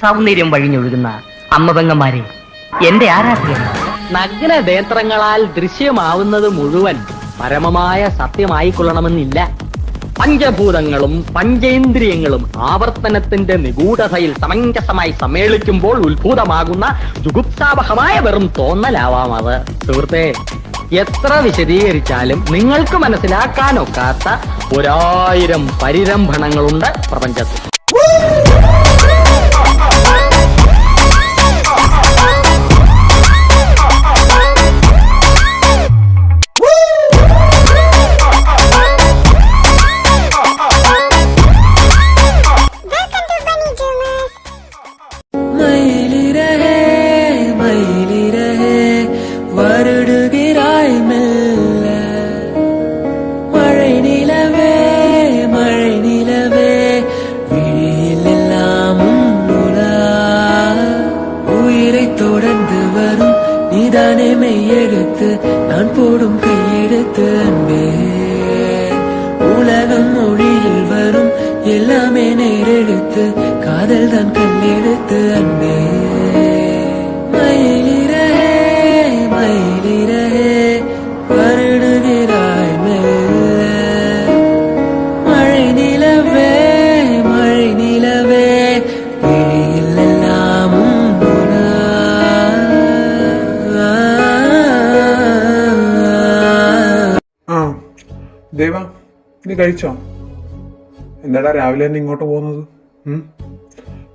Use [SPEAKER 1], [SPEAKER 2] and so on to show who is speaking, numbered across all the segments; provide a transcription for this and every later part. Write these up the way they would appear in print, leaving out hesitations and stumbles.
[SPEAKER 1] സൗന്ദര്യം വഴിഞ്ഞൊഴുകുന്ന അമ്മപെങ്ങന്മാരെ, എന്റെ ആരാധകർ, നഗ്ന നേത്രങ്ങളാൽ ദൃശ്യമാവുന്നത് മുഴുവൻ പരമമായ സത്യമായിക്കൊള്ളണമെന്നില്ല. പഞ്ചഭൂതങ്ങളും പഞ്ചേന്ദ്രിയങ്ങളും ആവർത്തനത്തിന്റെ നിഗൂഢതയിൽ സമഞ്ജസമായി സമ്മേളിക്കുമ്പോൾ ഉത്ഭൂതമാകുന്ന ജുഗുപ്സാവഹമായ വെറും തോന്നലാവാം അത്. സുഹൃത്തെ, എത്ര വിശദീകരിച്ചാലും നിങ്ങൾക്ക് മനസ്സിലാക്കാനൊക്കാത്ത 1000 പരിരംഭണങ്ങളുണ്ട് പ്രപഞ്ചത്തിൽ.
[SPEAKER 2] மெய்யெழுத்து நான் போடும் கையெழுத்து அன்பே, உலகம் மொழியில் வரும் எல்லாமே நேரெழுத்து, காதல் தான் கண்ணெழுத்து அன்பே. மயிலிறகே மயிலிறகே வருடுகிறாய் மெல்ல, மழை நிலவே மழை நிலவே விழியில் எல்லாம்
[SPEAKER 3] ദേവ, നീ കഴിച്ചോ? എന്താടാ രാവിലെ തന്നെ ഇങ്ങോട്ട് പോകുന്നത്?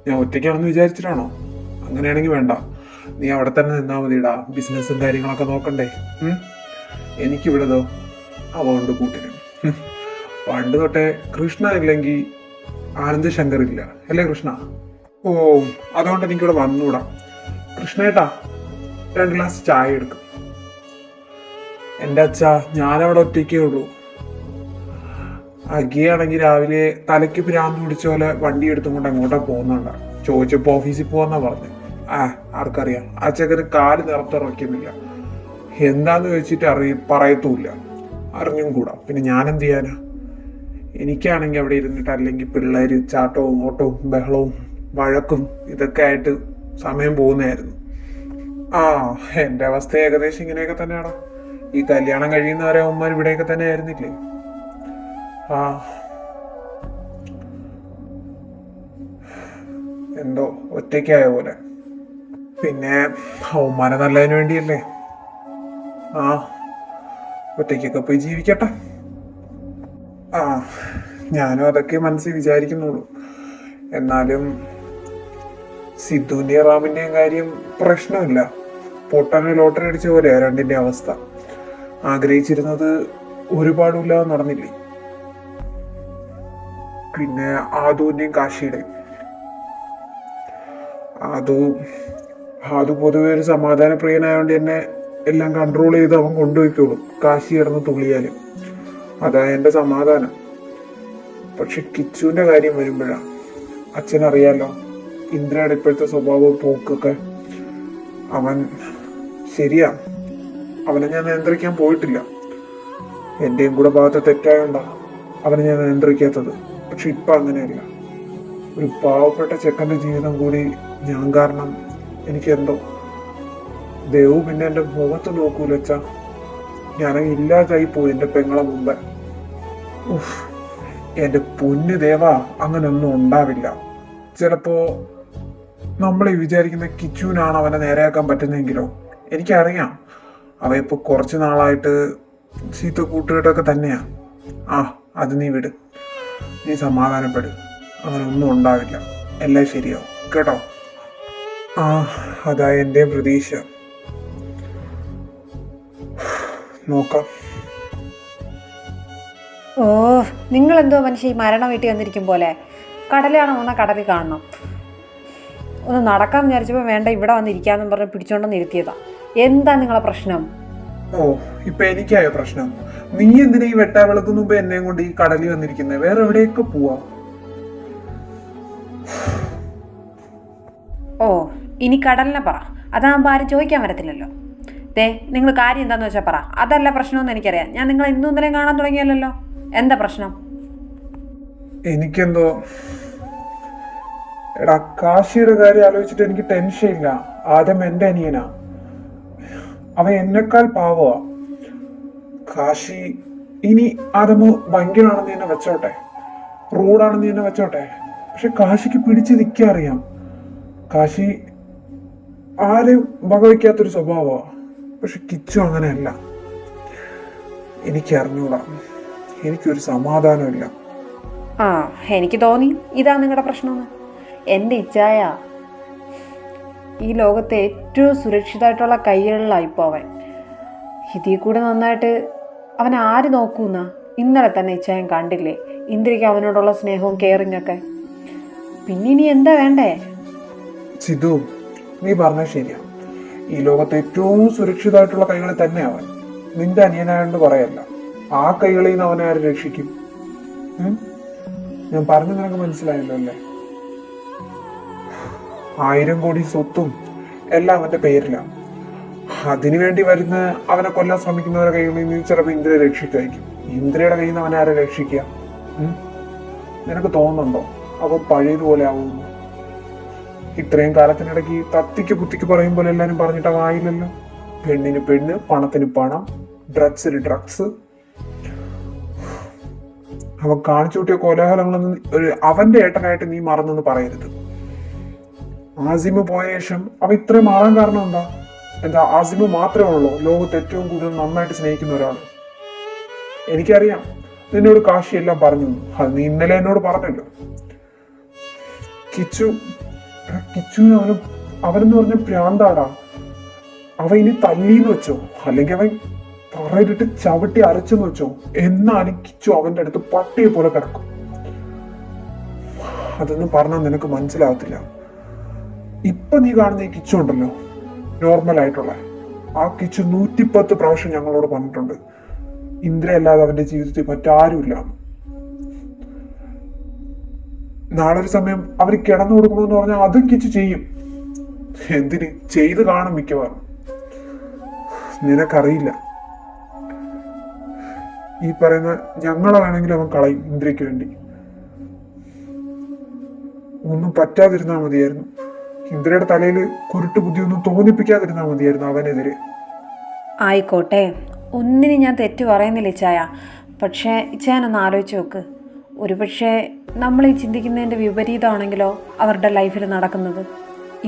[SPEAKER 3] ഞാൻ ഒറ്റയ്ക്കാണെന്ന് വിചാരിച്ചിട്ടാണോ? അങ്ങനെയാണെങ്കിൽ വേണ്ട, നീ അവിടെ തന്നെ നിന്നാ മതിടാ. ബിസിനസ്സും കാര്യങ്ങളൊക്കെ നോക്കണ്ടേ? എനിക്കിവിടെതോ അവണ്ട് കൂട്ടിന്. പണ്ട് തൊട്ടേ കൃഷ്ണ ഇല്ലെങ്കിൽ ആനന്ദ് ശങ്കർ ഇല്ല അല്ലേ കൃഷ്ണ? ഓ, അതുകൊണ്ട് എനിക്കിവിടെ വന്നൂടാ. കൃഷ്ണേട്ടാ, 2 ഗ്ലാസ് ചായ എടുക്കും. എൻ്റെ അച്ഛാ, ഞാനവിടെ ഒറ്റയ്ക്കേ ഉള്ളൂ. അഗിയാണെങ്കിൽ രാവിലെ തലയ്ക്ക് ഭ്രാന്ത് പിടിച്ച പോലെ വണ്ടി എടുത്തും കൊണ്ട് അങ്ങോട്ടാ പോകുന്നുണ്ട. ചോദിച്ചപ്പോ ഓഫീസിൽ പോവാന്നാ പറഞ്ഞു. ആർക്കറിയാം, ആ ചെക്കന് കാല് നിറത്തിറക്കുന്നില്ല. എന്താന്ന് ചോദിച്ചിട്ട് പറയത്തുമില്ല, അറിഞ്ഞും കൂടാ. പിന്നെ ഞാൻ എന്ത് ചെയ്യാനാ? എനിക്കാണെങ്കിൽ അവിടെ ഇരുന്നിട്ട് അല്ലെങ്കിൽ പിള്ളേര് ചാട്ടവും ഓട്ടവും ബഹളവും വഴക്കും ഇതൊക്കെ ആയിട്ട് സമയം പോകുന്നതായിരുന്നു. എന്റെ അവസ്ഥ ഏകദേശം ഇങ്ങനെയൊക്കെ തന്നെയാണോ? ഈ കല്യാണം കഴിയുന്നവരെ ഉമ്മാർ ഇവിടെയൊക്കെ തന്നെ ആയിരുന്നില്ലേ? എന്തോ ഒറ്റയ്ക്കായ പോലെ. പിന്നെ ഉമ്മാനെ നല്ലതിന് വേണ്ടിയല്ലേ. ഒറ്റയ്ക്കൊക്കെ പോയി ജീവിക്കട്ടെ. ഞാനും അതൊക്കെ മനസ്സിൽ വിചാരിക്കുന്നുള്ളൂ. എന്നാലും സിദ്ധുവിന്റെയും റാമിന്റെയും കാര്യം പ്രശ്നമില്ല. പൊട്ടനെ ലോട്ടറി അടിച്ച പോലെയാ രണ്ടിന്റെ അവസ്ഥ. ആഗ്രഹിച്ചിരുന്നത് ഒരുപാടില്ലാതെ നടന്നില്ലേ. പിന്നെ ആദുവിന്റെയും കാശിയുടെയും. ആദു പൊതുവെ ഒരു സമാധാന പ്രിയനായോണ്ട് തന്നെ എല്ലാം കൺട്രോൾ ചെയ്ത് അവൻ കൊണ്ടുപോയിക്കോളും, കാശി കിടന്ന് തുള്ളിയാലും. അതാ എന്റെ സമാധാനം. പക്ഷെ കിച്ചുവിന്റെ കാര്യം വരുമ്പോഴാ, അച്ഛനറിയാലോ ഇന്ദ്രയുടെ ഇപ്പോഴത്തെ സ്വഭാവവും പോക്കൊക്കെ. അവൻ ശരിയാ, അവനെ ഞാൻ നിയന്ത്രിക്കാൻ പോയിട്ടില്ല. എന്റെയും കൂടെ ഭാഗത്ത് തെറ്റായോണ്ടാ അവനെ ഞാൻ നിയന്ത്രിക്കാത്തത്. പക്ഷെ ഇപ്പൊ അങ്ങനെയല്ല. ഒരു പാവപ്പെട്ട ചെക്കന്റെ ജീവിതം കൂടി ഞാൻ കാരണം എനിക്കെന്തോ. ദേവു പിന്നെ എന്റെ മുഖത്ത് നോക്കൂല അച്ഛാ. ഞാനങ്ങ് ഇല്ലാതായി പോയി എന്റെ പെങ്ങളെ മുമ്പേ. എന്റെ പൊന്നു ദേവാ, അങ്ങനൊന്നും ഉണ്ടാവില്ല. ചിലപ്പോ നമ്മൾ ഈ വിചാരിക്കുന്ന കിച്ചുവിനാണ് അവനെ നേരെയാക്കാൻ പറ്റുന്നെങ്കിലോ. എനിക്കറിയാം അവയിപ്പോ കുറച്ചു നാളായിട്ട് ചീത്ത കൂട്ടുകെട്ടൊക്കെ തന്നെയാ. അത് നീ വിട്, നീ സമാധാനപ്പെടും. അങ്ങനെ ഒന്നും ഉണ്ടാവില്ല, എല്ലാം ശരിയാവും കേട്ടോ. അതാ എൻ്റെ പ്രതീക്ഷ. നോക്കാം.
[SPEAKER 4] നിങ്ങളെന്തോ മനുഷ്യ ഈ മരണം വീട്ടിൽ വന്നിരിക്കും പോലെ. കടലാണോ വന്നാൽ കടലിൽ കാണണം. ഒന്ന് നടക്കാൻ വിചാരിച്ചപ്പോൾ വേണ്ട ഇവിടെ വന്നിരിക്കാന്നും പറഞ്ഞ് പിടിച്ചോണ്ടെന്ന് ഇരുത്തിയതാ. എന്താ നിങ്ങളെ പ്രശ്നം?
[SPEAKER 3] ഇപ്പൊ എനിക്കായോ പ്രശ്നം? നീ എന്തിനാ ഈ വെട്ടാവിളക്ക് മുമ്പ് എന്നെ കൊണ്ട് ഈ കടലിൽ വന്നിരിക്കുന്നത്? വേറെ എവിടെയൊക്കെ പോവാ.
[SPEAKER 4] ഇനി കടലിനെ പറ, അതാകുമ്പോൾ ആരും ചോദിക്കാൻ വരത്തില്ലല്ലോ. നിങ്ങൾ കാര്യം എന്താന്ന് വെച്ചാൽ പറ. അതല്ല പ്രശ്നമെന്ന് എനിക്കറിയാം. ഞാൻ നിങ്ങൾ ഇന്നും ഇന്നലെയും കാണാൻ തുടങ്ങിയല്ലോ. എന്താ പ്രശ്നം?
[SPEAKER 3] എനിക്കെന്തോ എടാ കാശിയുടെ കാര്യം ആലോചിച്ചിട്ട് എനിക്ക് ടെൻഷൻ ഇല്ല. ആദ്യം എന്റെ അനിയനാ, അവൻ എന്നെക്കാൾ പാവമാ. കാശി ഇനി ആദമ് ഭയങ്കരാണെന്ന് തന്നെ വെച്ചോട്ടെ, റൂഡാണെന്ന് തന്നെ വെച്ചോട്ടെ, പക്ഷെ കാശിക്ക് പിടിച്ച് നിൽക്കാൻ അറിയാം. കാശി ആരെയും വകവയ്ക്കാത്തൊരു സ്വഭാവമാ. പക്ഷെ കിച്ചു അങ്ങനെയല്ല. എനിക്ക് അറിഞ്ഞൂടാ, എനിക്കൊരു സമാധാനമില്ല.
[SPEAKER 4] ആ എനിക്ക് തോന്നി ഇതാ നിങ്ങളുടെ പ്രശ്നമെന്ന്. എൻ്റെ ഇച്ഛായ ഈ ലോകത്തെ ഏറ്റവും സുരക്ഷിതമായിട്ടുള്ള കൈകളിലായിപ്പോൾ അവൻ. ഇതിൽ കൂടെ നന്നായിട്ട് അവൻ ആര് നോക്കൂന്നാ? ഇന്നലെ തന്നെ ഇച്ഛായം കണ്ടില്ലേ ഇന്ദ്രയ്ക്ക് അവനോടുള്ള സ്നേഹവും കെയറിങ് ഒക്കെ. പിന്നെ ഇനി എന്താ വേണ്ടേ?
[SPEAKER 3] സിധു, നീ പറഞ്ഞ ശരിയാ. ഈ ലോകത്തെ ഏറ്റവും സുരക്ഷിതമായിട്ടുള്ള കൈകളിൽ തന്നെ അവൻ. നിന്റെ അനിയനായോണ്ട് പറയല്ല. ആ കൈകളിൽ നിന്ന് അവനെ ആര് രക്ഷിക്കും? ഞാൻ പറഞ്ഞു നിനക്ക് മനസ്സിലായല്ലോ അല്ലേ? 1000 കോടി സ്വത്തും എല്ലാം അവന്റെ പേരിലാണ്. അതിനുവേണ്ടി വരുന്ന അവനെ കൊല്ലാൻ ശ്രമിക്കുന്നവരുടെ കയ്യിൽ നിന്ന് ചിലപ്പോൾ ഇന്ദ്രയെ രക്ഷിക്കായിരിക്കും. ഇന്ദ്രയുടെ കയ്യിൽ നിന്ന് അവനെ ആരെ രക്ഷിക്കുക? നിനക്ക് തോന്നുന്നുണ്ടോ അവൻ പഴയതുപോലെ ആവുന്നു? ഇത്രയും കാലത്തിനിടയ്ക്ക് തത്തിക്ക് കുത്തിക്ക് പറയും പോലെ എല്ലാരും പറഞ്ഞിട്ട് അവൻ ആയില്ലല്ലോ. പെണ്ണിന് പെണ്ണ്, പണത്തിന് പണം, ഡ്രഗ്സിന് ഡ്രഗ്സ്. അവൻ കാണിച്ചു കൂട്ടിയ കോലാഹലങ്ങളൊന്നും അവന്റെ ഏട്ടനായിട്ട് നീ മറന്നെന്ന് പറയരുത്. ആസിമ് പോയ ശേഷം അവ ഇത്രയും മാറാൻ കാരണം എന്താ ആസിമ് മാത്രമേ ഉള്ളൂ ലോകത്ത് ഏറ്റവും കൂടുതൽ നന്നായിട്ട് സ്നേഹിക്കുന്ന ഒരാൾ? എനിക്കറിയാം നിന്നോട് കാശി എല്ലാം പറഞ്ഞു. അത് നീ ഇന്നലെ എന്നോട് പറഞ്ഞല്ലോ. കിച്ചുവിന് അവനെന്ന് പറഞ്ഞ പ്രാന്താടാ. അവ ഇനി തല്ലീന്ന് വെച്ചോ, അല്ലെങ്കിൽ അവൻ പറയിട്ടിട്ട് ചവിട്ടി അരച്ചെന്ന് വെച്ചോ, എന്നാലും കിച്ചു അവന്റെ അടുത്ത് പട്ടിയെ പോലെ കിടക്കും. അതൊന്നും പറഞ്ഞാൽ നിനക്ക് മനസ്സിലാവത്തില്ല. ഇപ്പൊ നീ കാണുന്ന ഈ കിച്ചു ഉണ്ടല്ലോ, നോർമൽ ആയിട്ടുള്ള ആ കിച്ചു 110 പ്രാവശ്യം ഞങ്ങളോട് പറഞ്ഞിട്ടുണ്ട് ഇന്ദ്ര അല്ലാതെ അവന്റെ ജീവിതത്തിൽ മറ്റാരുമില്ല. നാളൊരു സമയം അവർ കിടന്നു കൊടുക്കണമെന്ന് പറഞ്ഞാൽ അതും കിച്ചു ചെയ്യും. എന്തിന് ചെയ്ത് കാണും മിക്കവാറും. നിനക്കറിയില്ല. ഈ പറയുന്ന ഞങ്ങളെ വേണമെങ്കിലും അവൻ കളയും ഇന്ദ്രയ്ക്ക് വേണ്ടി. ഒന്നും പറ്റാതിരുന്നാൽ മതിയായിരുന്നു. ഇന്ദ്രയുടെ തലയിൽ കുരുട്ട് ബുദ്ധി ഒന്നും തോന്നിപ്പിക്കാതിരുന്നാൽ മതിയായിരുന്നു അവനെതിരെ.
[SPEAKER 4] ആയിക്കോട്ടെ, ഒന്നിനും ഞാൻ തെറ്റ് പറയുന്നില്ല ഇച്ചായ. പക്ഷേ ഇച്ചായനൊന്ന് ആലോചിച്ച് നോക്ക്. ഒരുപക്ഷെ നമ്മൾ ഈ ചിന്തിക്കുന്നതിൻ്റെ വിപരീതമാണെങ്കിലോ അവരുടെ ലൈഫിൽ നടക്കുന്നത്.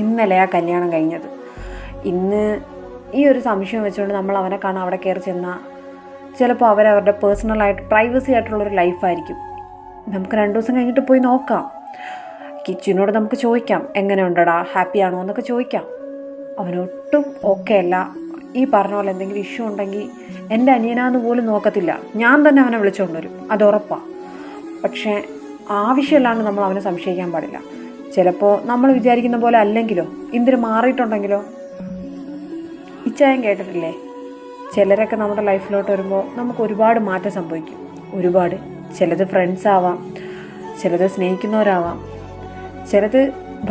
[SPEAKER 4] ഇന്നലെ ആ കല്യാണം കഴിഞ്ഞത്. ഇന്ന് ഈ ഒരു സംശയം വെച്ചുകൊണ്ട് നമ്മൾ അവനെ കാണാൻ അവിടെ കയറി ചെന്നാൽ ചിലപ്പോൾ അവരവരുടെ പേഴ്സണലായിട്ട് പ്രൈവസി ആയിട്ടുള്ളൊരു ലൈഫായിരിക്കും. നമുക്ക് 2 ദിവസം കഴിഞ്ഞിട്ട് പോയി നോക്കാം. കിച്ചുവിനോട് നമുക്ക് ചോദിക്കാം, എങ്ങനെ ഉണ്ടടാ, ഹാപ്പി ആണോ എന്നൊക്കെ ചോദിക്കാം. അവനൊട്ടും ഓക്കെ അല്ല. ഈ പറഞ്ഞ പോലെ എന്തെങ്കിലും ഇഷ്യൂ ഉണ്ടെങ്കിൽ എൻ്റെ അനിയനാന്ന് പോലും നോക്കത്തില്ല. ഞാൻ തന്നെ അവനെ വിളിച്ചുകൊണ്ട് വരും, അത് ഉറപ്പാണ്. പക്ഷേ ആവശ്യമില്ലാണ്ട് നമ്മൾ അവനെ സംശയിക്കാൻ പാടില്ല. ചിലപ്പോൾ നമ്മൾ വിചാരിക്കുന്ന പോലെ അല്ലെങ്കിലോ, എന്തിനു മാറിയിട്ടുണ്ടെങ്കിലോ. ഇച്ചായം കേട്ടിട്ടില്ലേ, ചിലരൊക്കെ നമ്മുടെ ലൈഫിലോട്ട് വരുമ്പോൾ നമുക്ക് ഒരുപാട് മാറ്റം സംഭവിക്കും. ഒരുപാട്. ചിലത് ഫ്രണ്ട്സ് ആവാം, ചിലത് സ്നേഹിക്കുന്നവരാവാം, ചിലത്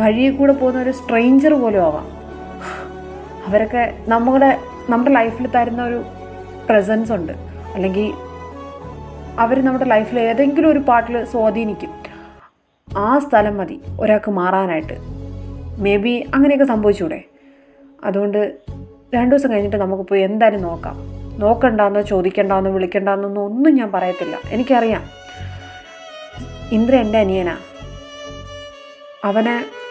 [SPEAKER 4] വഴിയിൽ കൂടെ പോകുന്ന ഒരു സ്ട്രേഞ്ചർ പോലും ആവാം. അവരൊക്കെ നമ്മുടെ ലൈഫിൽ തരുന്ന ഒരു പ്രസൻസ് ഉണ്ട്, അല്ലെങ്കിൽ അവർ നമ്മുടെ ലൈഫിൽ ഏതെങ്കിലും ഒരു പാർട്ടിൽ സ്വാധീനിക്കും. ആ സ്ഥലം മതി ഒരാൾക്ക് മാറാനായിട്ട്. മേ ബി അങ്ങനെയൊക്കെ സംഭവിച്ചൂടെ? അതുകൊണ്ട് 2 ദിവസം കഴിഞ്ഞിട്ട് നമുക്ക് പോയി എന്തായാലും നോക്കാം. നോക്കണ്ടെന്നോ ചോദിക്കണ്ടെന്നോ വിളിക്കണ്ടെന്നോ ഒന്നും ഞാൻ പറയത്തില്ല. എനിക്കറിയാം ഇന്ദ്ര എൻ്റെ അനിയനാ.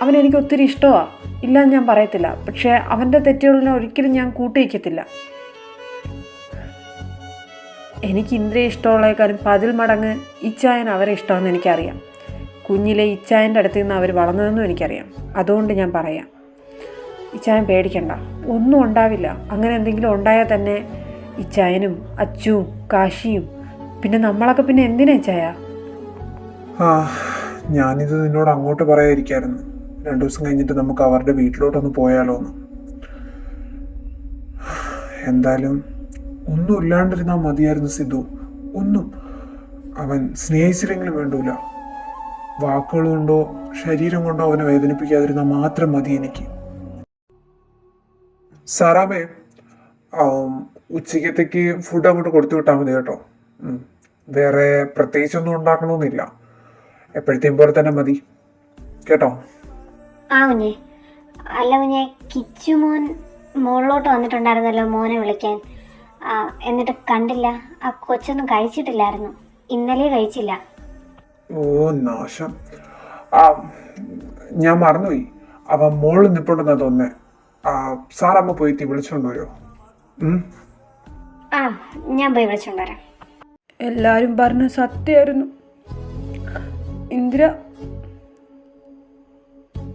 [SPEAKER 4] അവനെനിക്ക് ഒത്തിരി ഇഷ്ടമാണ്, ഇല്ലാന്ന് ഞാൻ പറയത്തില്ല. പക്ഷേ അവൻ്റെ തെറ്റുകളിനെ ഒരിക്കലും ഞാൻ കൂട്ടിവയ്ക്കത്തില്ല. എനിക്ക് ഇന്ദ്രയെ ഇഷ്ടമുള്ളേക്കാളും 10 മടങ്ങ് ഇച്ചായൻ അവരെ ഇഷ്ടമാണെന്ന് എനിക്കറിയാം. കുഞ്ഞിലെ ഇച്ചായൻ്റെ അടുത്ത് നിന്ന് അവർ വളർന്നതെന്നും എനിക്കറിയാം. അതുകൊണ്ട് ഞാൻ പറയാം, ഇച്ചായൻ പേടിക്കണ്ട, ഒന്നും ഉണ്ടാവില്ല. അങ്ങനെ എന്തെങ്കിലും ഉണ്ടായാൽ തന്നെ ഇച്ചായനും അച്ചുവും കാശിയും പിന്നെ നമ്മളൊക്കെ പിന്നെ എന്തിനാ ഇച്ചായ?
[SPEAKER 3] ഞാനിത് നിന്നോട് അങ്ങോട്ട് പറയാതിരിക്കായിരുന്നു. 2 ദിവസം കഴിഞ്ഞിട്ട് നമുക്ക് അവരുടെ വീട്ടിലോട്ടൊന്ന് പോയാലോ എന്ന്. എന്തായാലും ഒന്നും ഇല്ലാണ്ടിരുന്നാൽ മതിയായിരുന്നു സിധു. ഒന്നും അവൻ സ്നേഹിച്ചില്ലെങ്കിലും വേണ്ടൂല. വാക്കുകൾ കൊണ്ടോ ശരീരം കൊണ്ടോ അവനെ വേദനിപ്പിക്കാതിരുന്നാൽ മാത്രം മതി എനിക്ക്. സാറാമേ, ഉച്ചക്കത്തേക്ക് ഫുഡ് അങ്ങോട്ട് കൊടുത്തു വിട്ടാൽ മതി കേട്ടോ. വേറെ പ്രത്യേകിച്ചൊന്നും ഉണ്ടാക്കണമെന്നില്ല, എപ്പോഴത്തെയും പോലെ തന്നെ മതി കേട്ടോ.
[SPEAKER 5] ആ കുഞ്ഞെ, അല്ല കുഞ്ഞെ, കിച്ചു മോൻ മുകളിലോട്ട് വന്നിട്ടുണ്ടായിരുന്നല്ലോ മോനെ വിളിക്കാൻ. എന്നിട്ട് കണ്ടില്ല. ആ കൊച്ചൊന്നും കഴിച്ചിട്ടില്ലായിരുന്നു, ഇന്നലെ കഴിച്ചില്ല.
[SPEAKER 3] ഓ നാശം. ആ ഞാൻ മറന്നുപോയി, അവൻ മോളിൽ നിൽപ്പുണ്ടെന്നാ തോന്നുന്നേ. സാറമ്മ പോയിട്ട് വിളിച്ചോണ്ട് വരുമോ?
[SPEAKER 5] ആ, ഞാൻ പോയി വിളിച്ചോണ്ട് വരാം.
[SPEAKER 4] എല്ലാവരും പറഞ്ഞ സത്യമായിരുന്നു.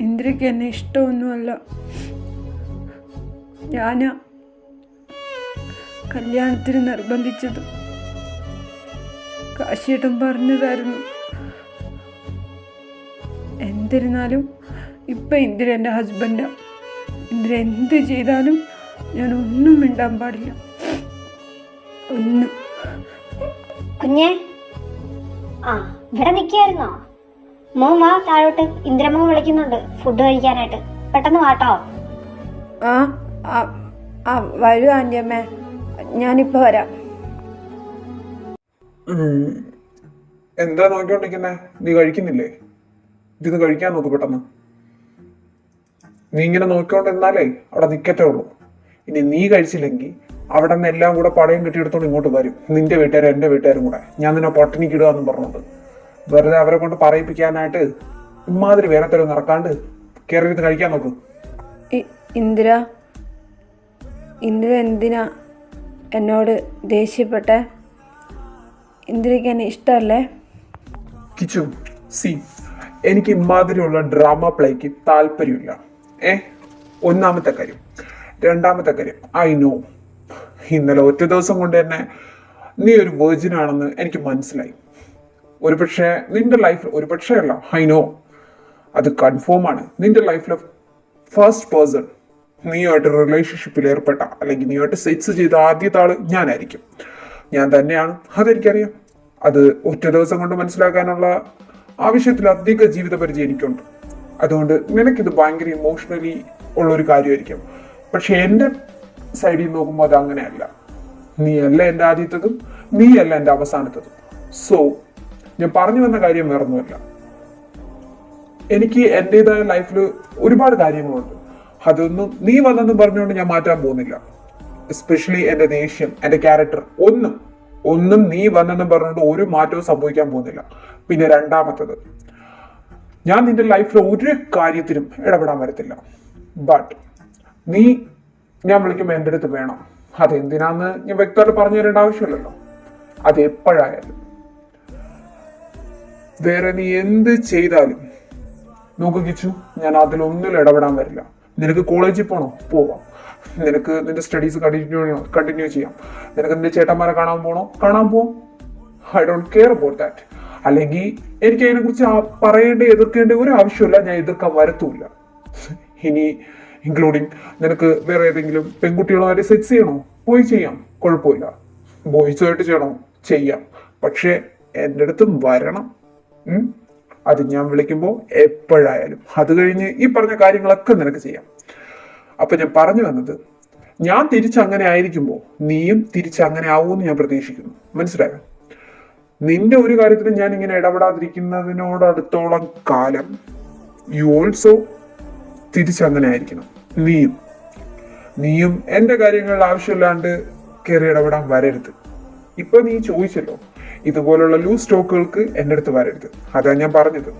[SPEAKER 4] ഇന്ദ്രയ്ക്ക് എന്നെ ഇഷ്ടമൊന്നുമല്ല. ഞാനാ കല്യാണത്തിന് നിർബന്ധിച്ചത്. കാശിയേട്ടൻ പറഞ്ഞതായിരുന്നു. എന്നിരുന്നാലും ഇപ്പം ഇന്ദിര എൻ്റെ ഹസ്ബൻഡാ. ഇന്ദിര എന്ത് ചെയ്താലും ഞാൻ ഒന്നും മിണ്ടാൻ പാടില്ല. ഒന്നും.
[SPEAKER 5] കുഞ്ഞെ, ആ ഇവിടെ നിൽക്കായിരുന്നോ? മോൻ വാ താഴോട്ട്, ഇന്ദ്രമോൻ വിളിക്കുന്നുണ്ട് ഫുഡ് കഴിക്കാനായിട്ട്. പെട്ടെന്ന് വാട്ടോ.
[SPEAKER 4] ആ ആ ആ വരൂ ആൻറ്റിയമ്മേ, ഞാനിപ്പോൾ വരാം.
[SPEAKER 3] എന്താ നോക്കിക്കൊണ്ടിരിക്കുന്നേ? നീ കഴിക്കുന്നില്ലേ? ഇതൊന്ന് കഴിക്കാൻ നോക്ക് പെട്ടെന്ന്. നീ ഇങ്ങനെ നോക്കിക്കൊണ്ടിരുന്നാലേ അവിടെ നിൽക്കത്തേ ഉള്ളൂ. ഇനി നീ കഴിച്ചില്ലെങ്കിൽ അവിടെ നിന്ന് എല്ലാം കൂടെ പടയും കെട്ടിയെടുത്തോണ്ട് ഇങ്ങോട്ട് വരും. നിന്റെ വീട്ടുകാരും എൻ്റെ വീട്ടുകാരും കൂടെ. ഞാൻ നിന്നെ പട്ടിണിക്ക് ഇടുക എന്നും പറഞ്ഞോണ്ട് വെറുതെ അവരെ കൊണ്ട് പറയിപ്പിക്കാനായിട്ട് ഇമാതിരി വേറെത്തരം നടക്കാണ്ട് കയറിയിരുന്ന് കഴിക്കാൻ നോക്ക്.
[SPEAKER 4] ഇന്ദിര എന്തിനാ എന്നോട് ദേഷ്യപ്പെട്ടെ? ഇന്ദിരയ്ക്ക് എന്നെ ഇഷ്ടമല്ലേ?
[SPEAKER 3] കിച്ചു, സി, എനിക്ക് ഇമാതിരിയുള്ള ഡ്രാമ പ്ലേക്ക് താല്പര്യമില്ല. ഒന്നാമത്തെ കാര്യം. രണ്ടാമത്തെ കാര്യം, ഐ നോ ഇന്നലെ ഒറ്റ ദിവസം കൊണ്ട് തന്നെ നീ ഒരു വെർജിൻ ആണെന്ന് എനിക്ക് മനസ്സിലായി. ഒരുപക്ഷെ നിന്റെ ലൈഫിൽ, ഒരുപക്ഷെ അല്ല, ഐ നോ അത് കൺഫേം ആണ്, നിന്റെ ലൈഫിലെ ഫസ്റ്റ് പേഴ്സൺ നീയുമായിട്ട് റിലേഷൻഷിപ്പിൽ ഏർപ്പെട്ട അല്ലെങ്കിൽ നീയുമായിട്ട് സെക്സ് ചെയ്ത ആദ്യത്തെ ആള് ഞാനായിരിക്കും. ഞാൻ തന്നെയാണ്, അതെനിക്കറിയാം. അത് ഒറ്റ ദിവസം കൊണ്ട് മനസ്സിലാക്കാനുള്ള ആവശ്യത്തിലധികം ജീവിത പരിചയം എനിക്കുണ്ട്. അതുകൊണ്ട് നിനക്കിത് ഭയങ്കര ഇമോഷണലി ഉള്ളൊരു കാര്യമായിരിക്കും. പക്ഷെ എൻ്റെ സൈഡിൽ നോക്കുമ്പോൾ അത് അങ്ങനെയല്ല. നീയല്ല എൻ്റെ ആദ്യത്തതും, നീയല്ല എൻ്റെ അവസാനത്തതും. സോ ഞാൻ പറഞ്ഞു വന്ന കാര്യം വേറൊന്നുമല്ല. എനിക്ക് എൻ്റെതായ ലൈഫിൽ ഒരുപാട് കാര്യങ്ങളുണ്ട്. അതൊന്നും നീ വന്നെന്ന് പറഞ്ഞുകൊണ്ട് ഞാൻ മാറ്റാൻ പോകുന്നില്ല. എസ്പെഷ്യലി എൻ്റെ ദേഷ്യം, എൻ്റെ ക്യാരക്ടർ, ഒന്നും നീ വന്നെന്ന് പറഞ്ഞുകൊണ്ട് ഒരു മാറ്റവും സംഭവിക്കാൻ പോകുന്നില്ല. പിന്നെ രണ്ടാമത്തത്, ഞാൻ നിന്റെ ലൈഫിൽ ഒരു കാര്യത്തിനും ഇടപെടാൻ വരത്തില്ല. ബട്ട് നീ ഞാൻ വിളിക്കുമ്പോൾ എൻ്റെ അടുത്ത് വേണം. അതെന്തിനാന്ന് ഞാൻ വ്യക്തമായിട്ട് പറഞ്ഞു തരേണ്ട ആവശ്യമില്ലല്ലോ. അത് എപ്പോഴായാലും വേറെ നീ എന്ത് ചെയ്താലും നോക്ക് കിച്ചു, ഞാൻ അതിലൊന്നിലും ഇടപെടാൻ വരില്ല. നിനക്ക് കോളേജിൽ പോകണോ? പോവാം. നിനക്ക് നിന്റെ സ്റ്റഡീസ് കണ്ടിന്യൂ ചെയ്യാം. നിനക്ക് നിന്റെ ചേട്ടന്മാരെ കാണാൻ പോകണോ? കാണാൻ പോവാം. I don't care about that. അല്ലെങ്കിൽ എനിക്ക് അതിനെ കുറിച്ച് എതിർക്കേണ്ട ഒരു ആവശ്യമില്ല. ഞാൻ എതിർക്കാൻ വരത്തുമില്ല. ഇനി ഇൻക്ലൂഡിങ് നിനക്ക് വേറെ ഏതെങ്കിലും പെൺകുട്ടികളുമായിട്ട് സെക്സ് ചെയ്യണോ? പോയി ചെയ്യാം, കുഴപ്പമില്ല. ബോയ്സുമായിട്ട് ചെയ്യണോ? ചെയ്യാം. പക്ഷെ എൻ്റെ അടുത്തും വരണം. അത് ഞാൻ വിളിക്കുമ്പോൾ എപ്പോഴായാലും. അത് കഴിഞ്ഞ് ഈ പറഞ്ഞ കാര്യങ്ങളൊക്കെ നിനക്ക് ചെയ്യാം. അപ്പൊ ഞാൻ പറഞ്ഞു വന്നത്, ഞാൻ തിരിച്ചങ്ങനെ ആയിരിക്കുമ്പോൾ നീയും തിരിച്ചങ്ങനെ ആവുമെന്ന് ഞാൻ പ്രതീക്ഷിക്കുന്നു. മനസ്സിലായോ? നിന്റെ ഒരു കാര്യത്തിലും ഞാൻ ഇങ്ങനെ ഇടപെടാതിരിക്കുന്നതിനോടടുത്തോളം കാലം യു ഓൾസോ തിരിച്ചങ്ങനെ ആയിരിക്കണം. നീയും എൻ്റെ കാര്യങ്ങളിൽ ആവശ്യമില്ലാണ്ട് കയറി ഇടപെടാൻ വരരുത്. ഇപ്പൊ നീ ചോദിച്ചല്ലോ, ഇതുപോലുള്ള ലൂസ് സ്റ്റോക്കുകൾക്ക് എൻ്റെ അടുത്ത് വരരുത്. അതാ ഞാൻ പറഞ്ഞത്.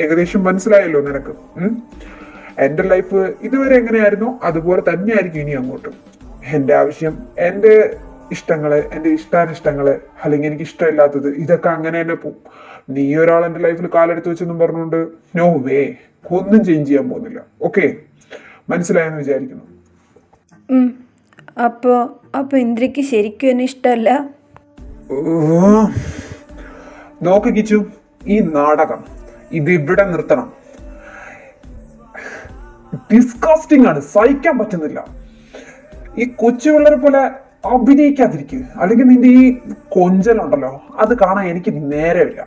[SPEAKER 3] ഏകദേശം മനസ്സിലായല്ലോ നിനക്ക്? എൻ്റെ ലൈഫ് ഇതുവരെ എങ്ങനെയായിരുന്നോ അതുപോലെ തന്നെ ആയിരിക്കും ഇനി അങ്ങോട്ടും. എൻ്റെ ആവശ്യം, എൻ്റെ ഇഷ്ടങ്ങള്, എൻ്റെ ഇഷ്ടാനിഷ്ടങ്ങള്, അല്ലെങ്കിൽ എനിക്ക് ഇഷ്ടമില്ലാത്തത്, ഇതൊക്കെ അങ്ങനെ തന്നെ പോവും. നീ ഒരാൾ എൻ്റെ ലൈഫിൽ കാലെടുത്ത് വെച്ചെന്നും പറഞ്ഞുകൊണ്ട് നോ വേ, ഒന്നും ചേഞ്ച് ചെയ്യാൻ പോകുന്നില്ല. ഓക്കെ, മനസ്സിലായെന്ന് വിചാരിക്കുന്നു.
[SPEAKER 4] അപ്പൊ ഇന്ദ്രയ്ക്ക് ശരിക്കും എന്നെ ഇഷ്ടമല്ല?
[SPEAKER 3] നോക്ക് കിച്ചു, ഈ നാടകം ഇത് ഇവിടെ നിർത്തണം. ഡിസ്കസ്റ്റിംഗ് ആണ്, സഹിക്കാൻ പറ്റുന്നില്ല. ഈ കൊച്ചു പിള്ളേരെ പോലെ അഭിനയിക്കാതിരിക്കുക. അല്ലെങ്കിൽ നിന്റെ ഈ കൊഞ്ചലുണ്ടല്ലോ, അത് കാണാൻ എനിക്ക് നേരമില്ല.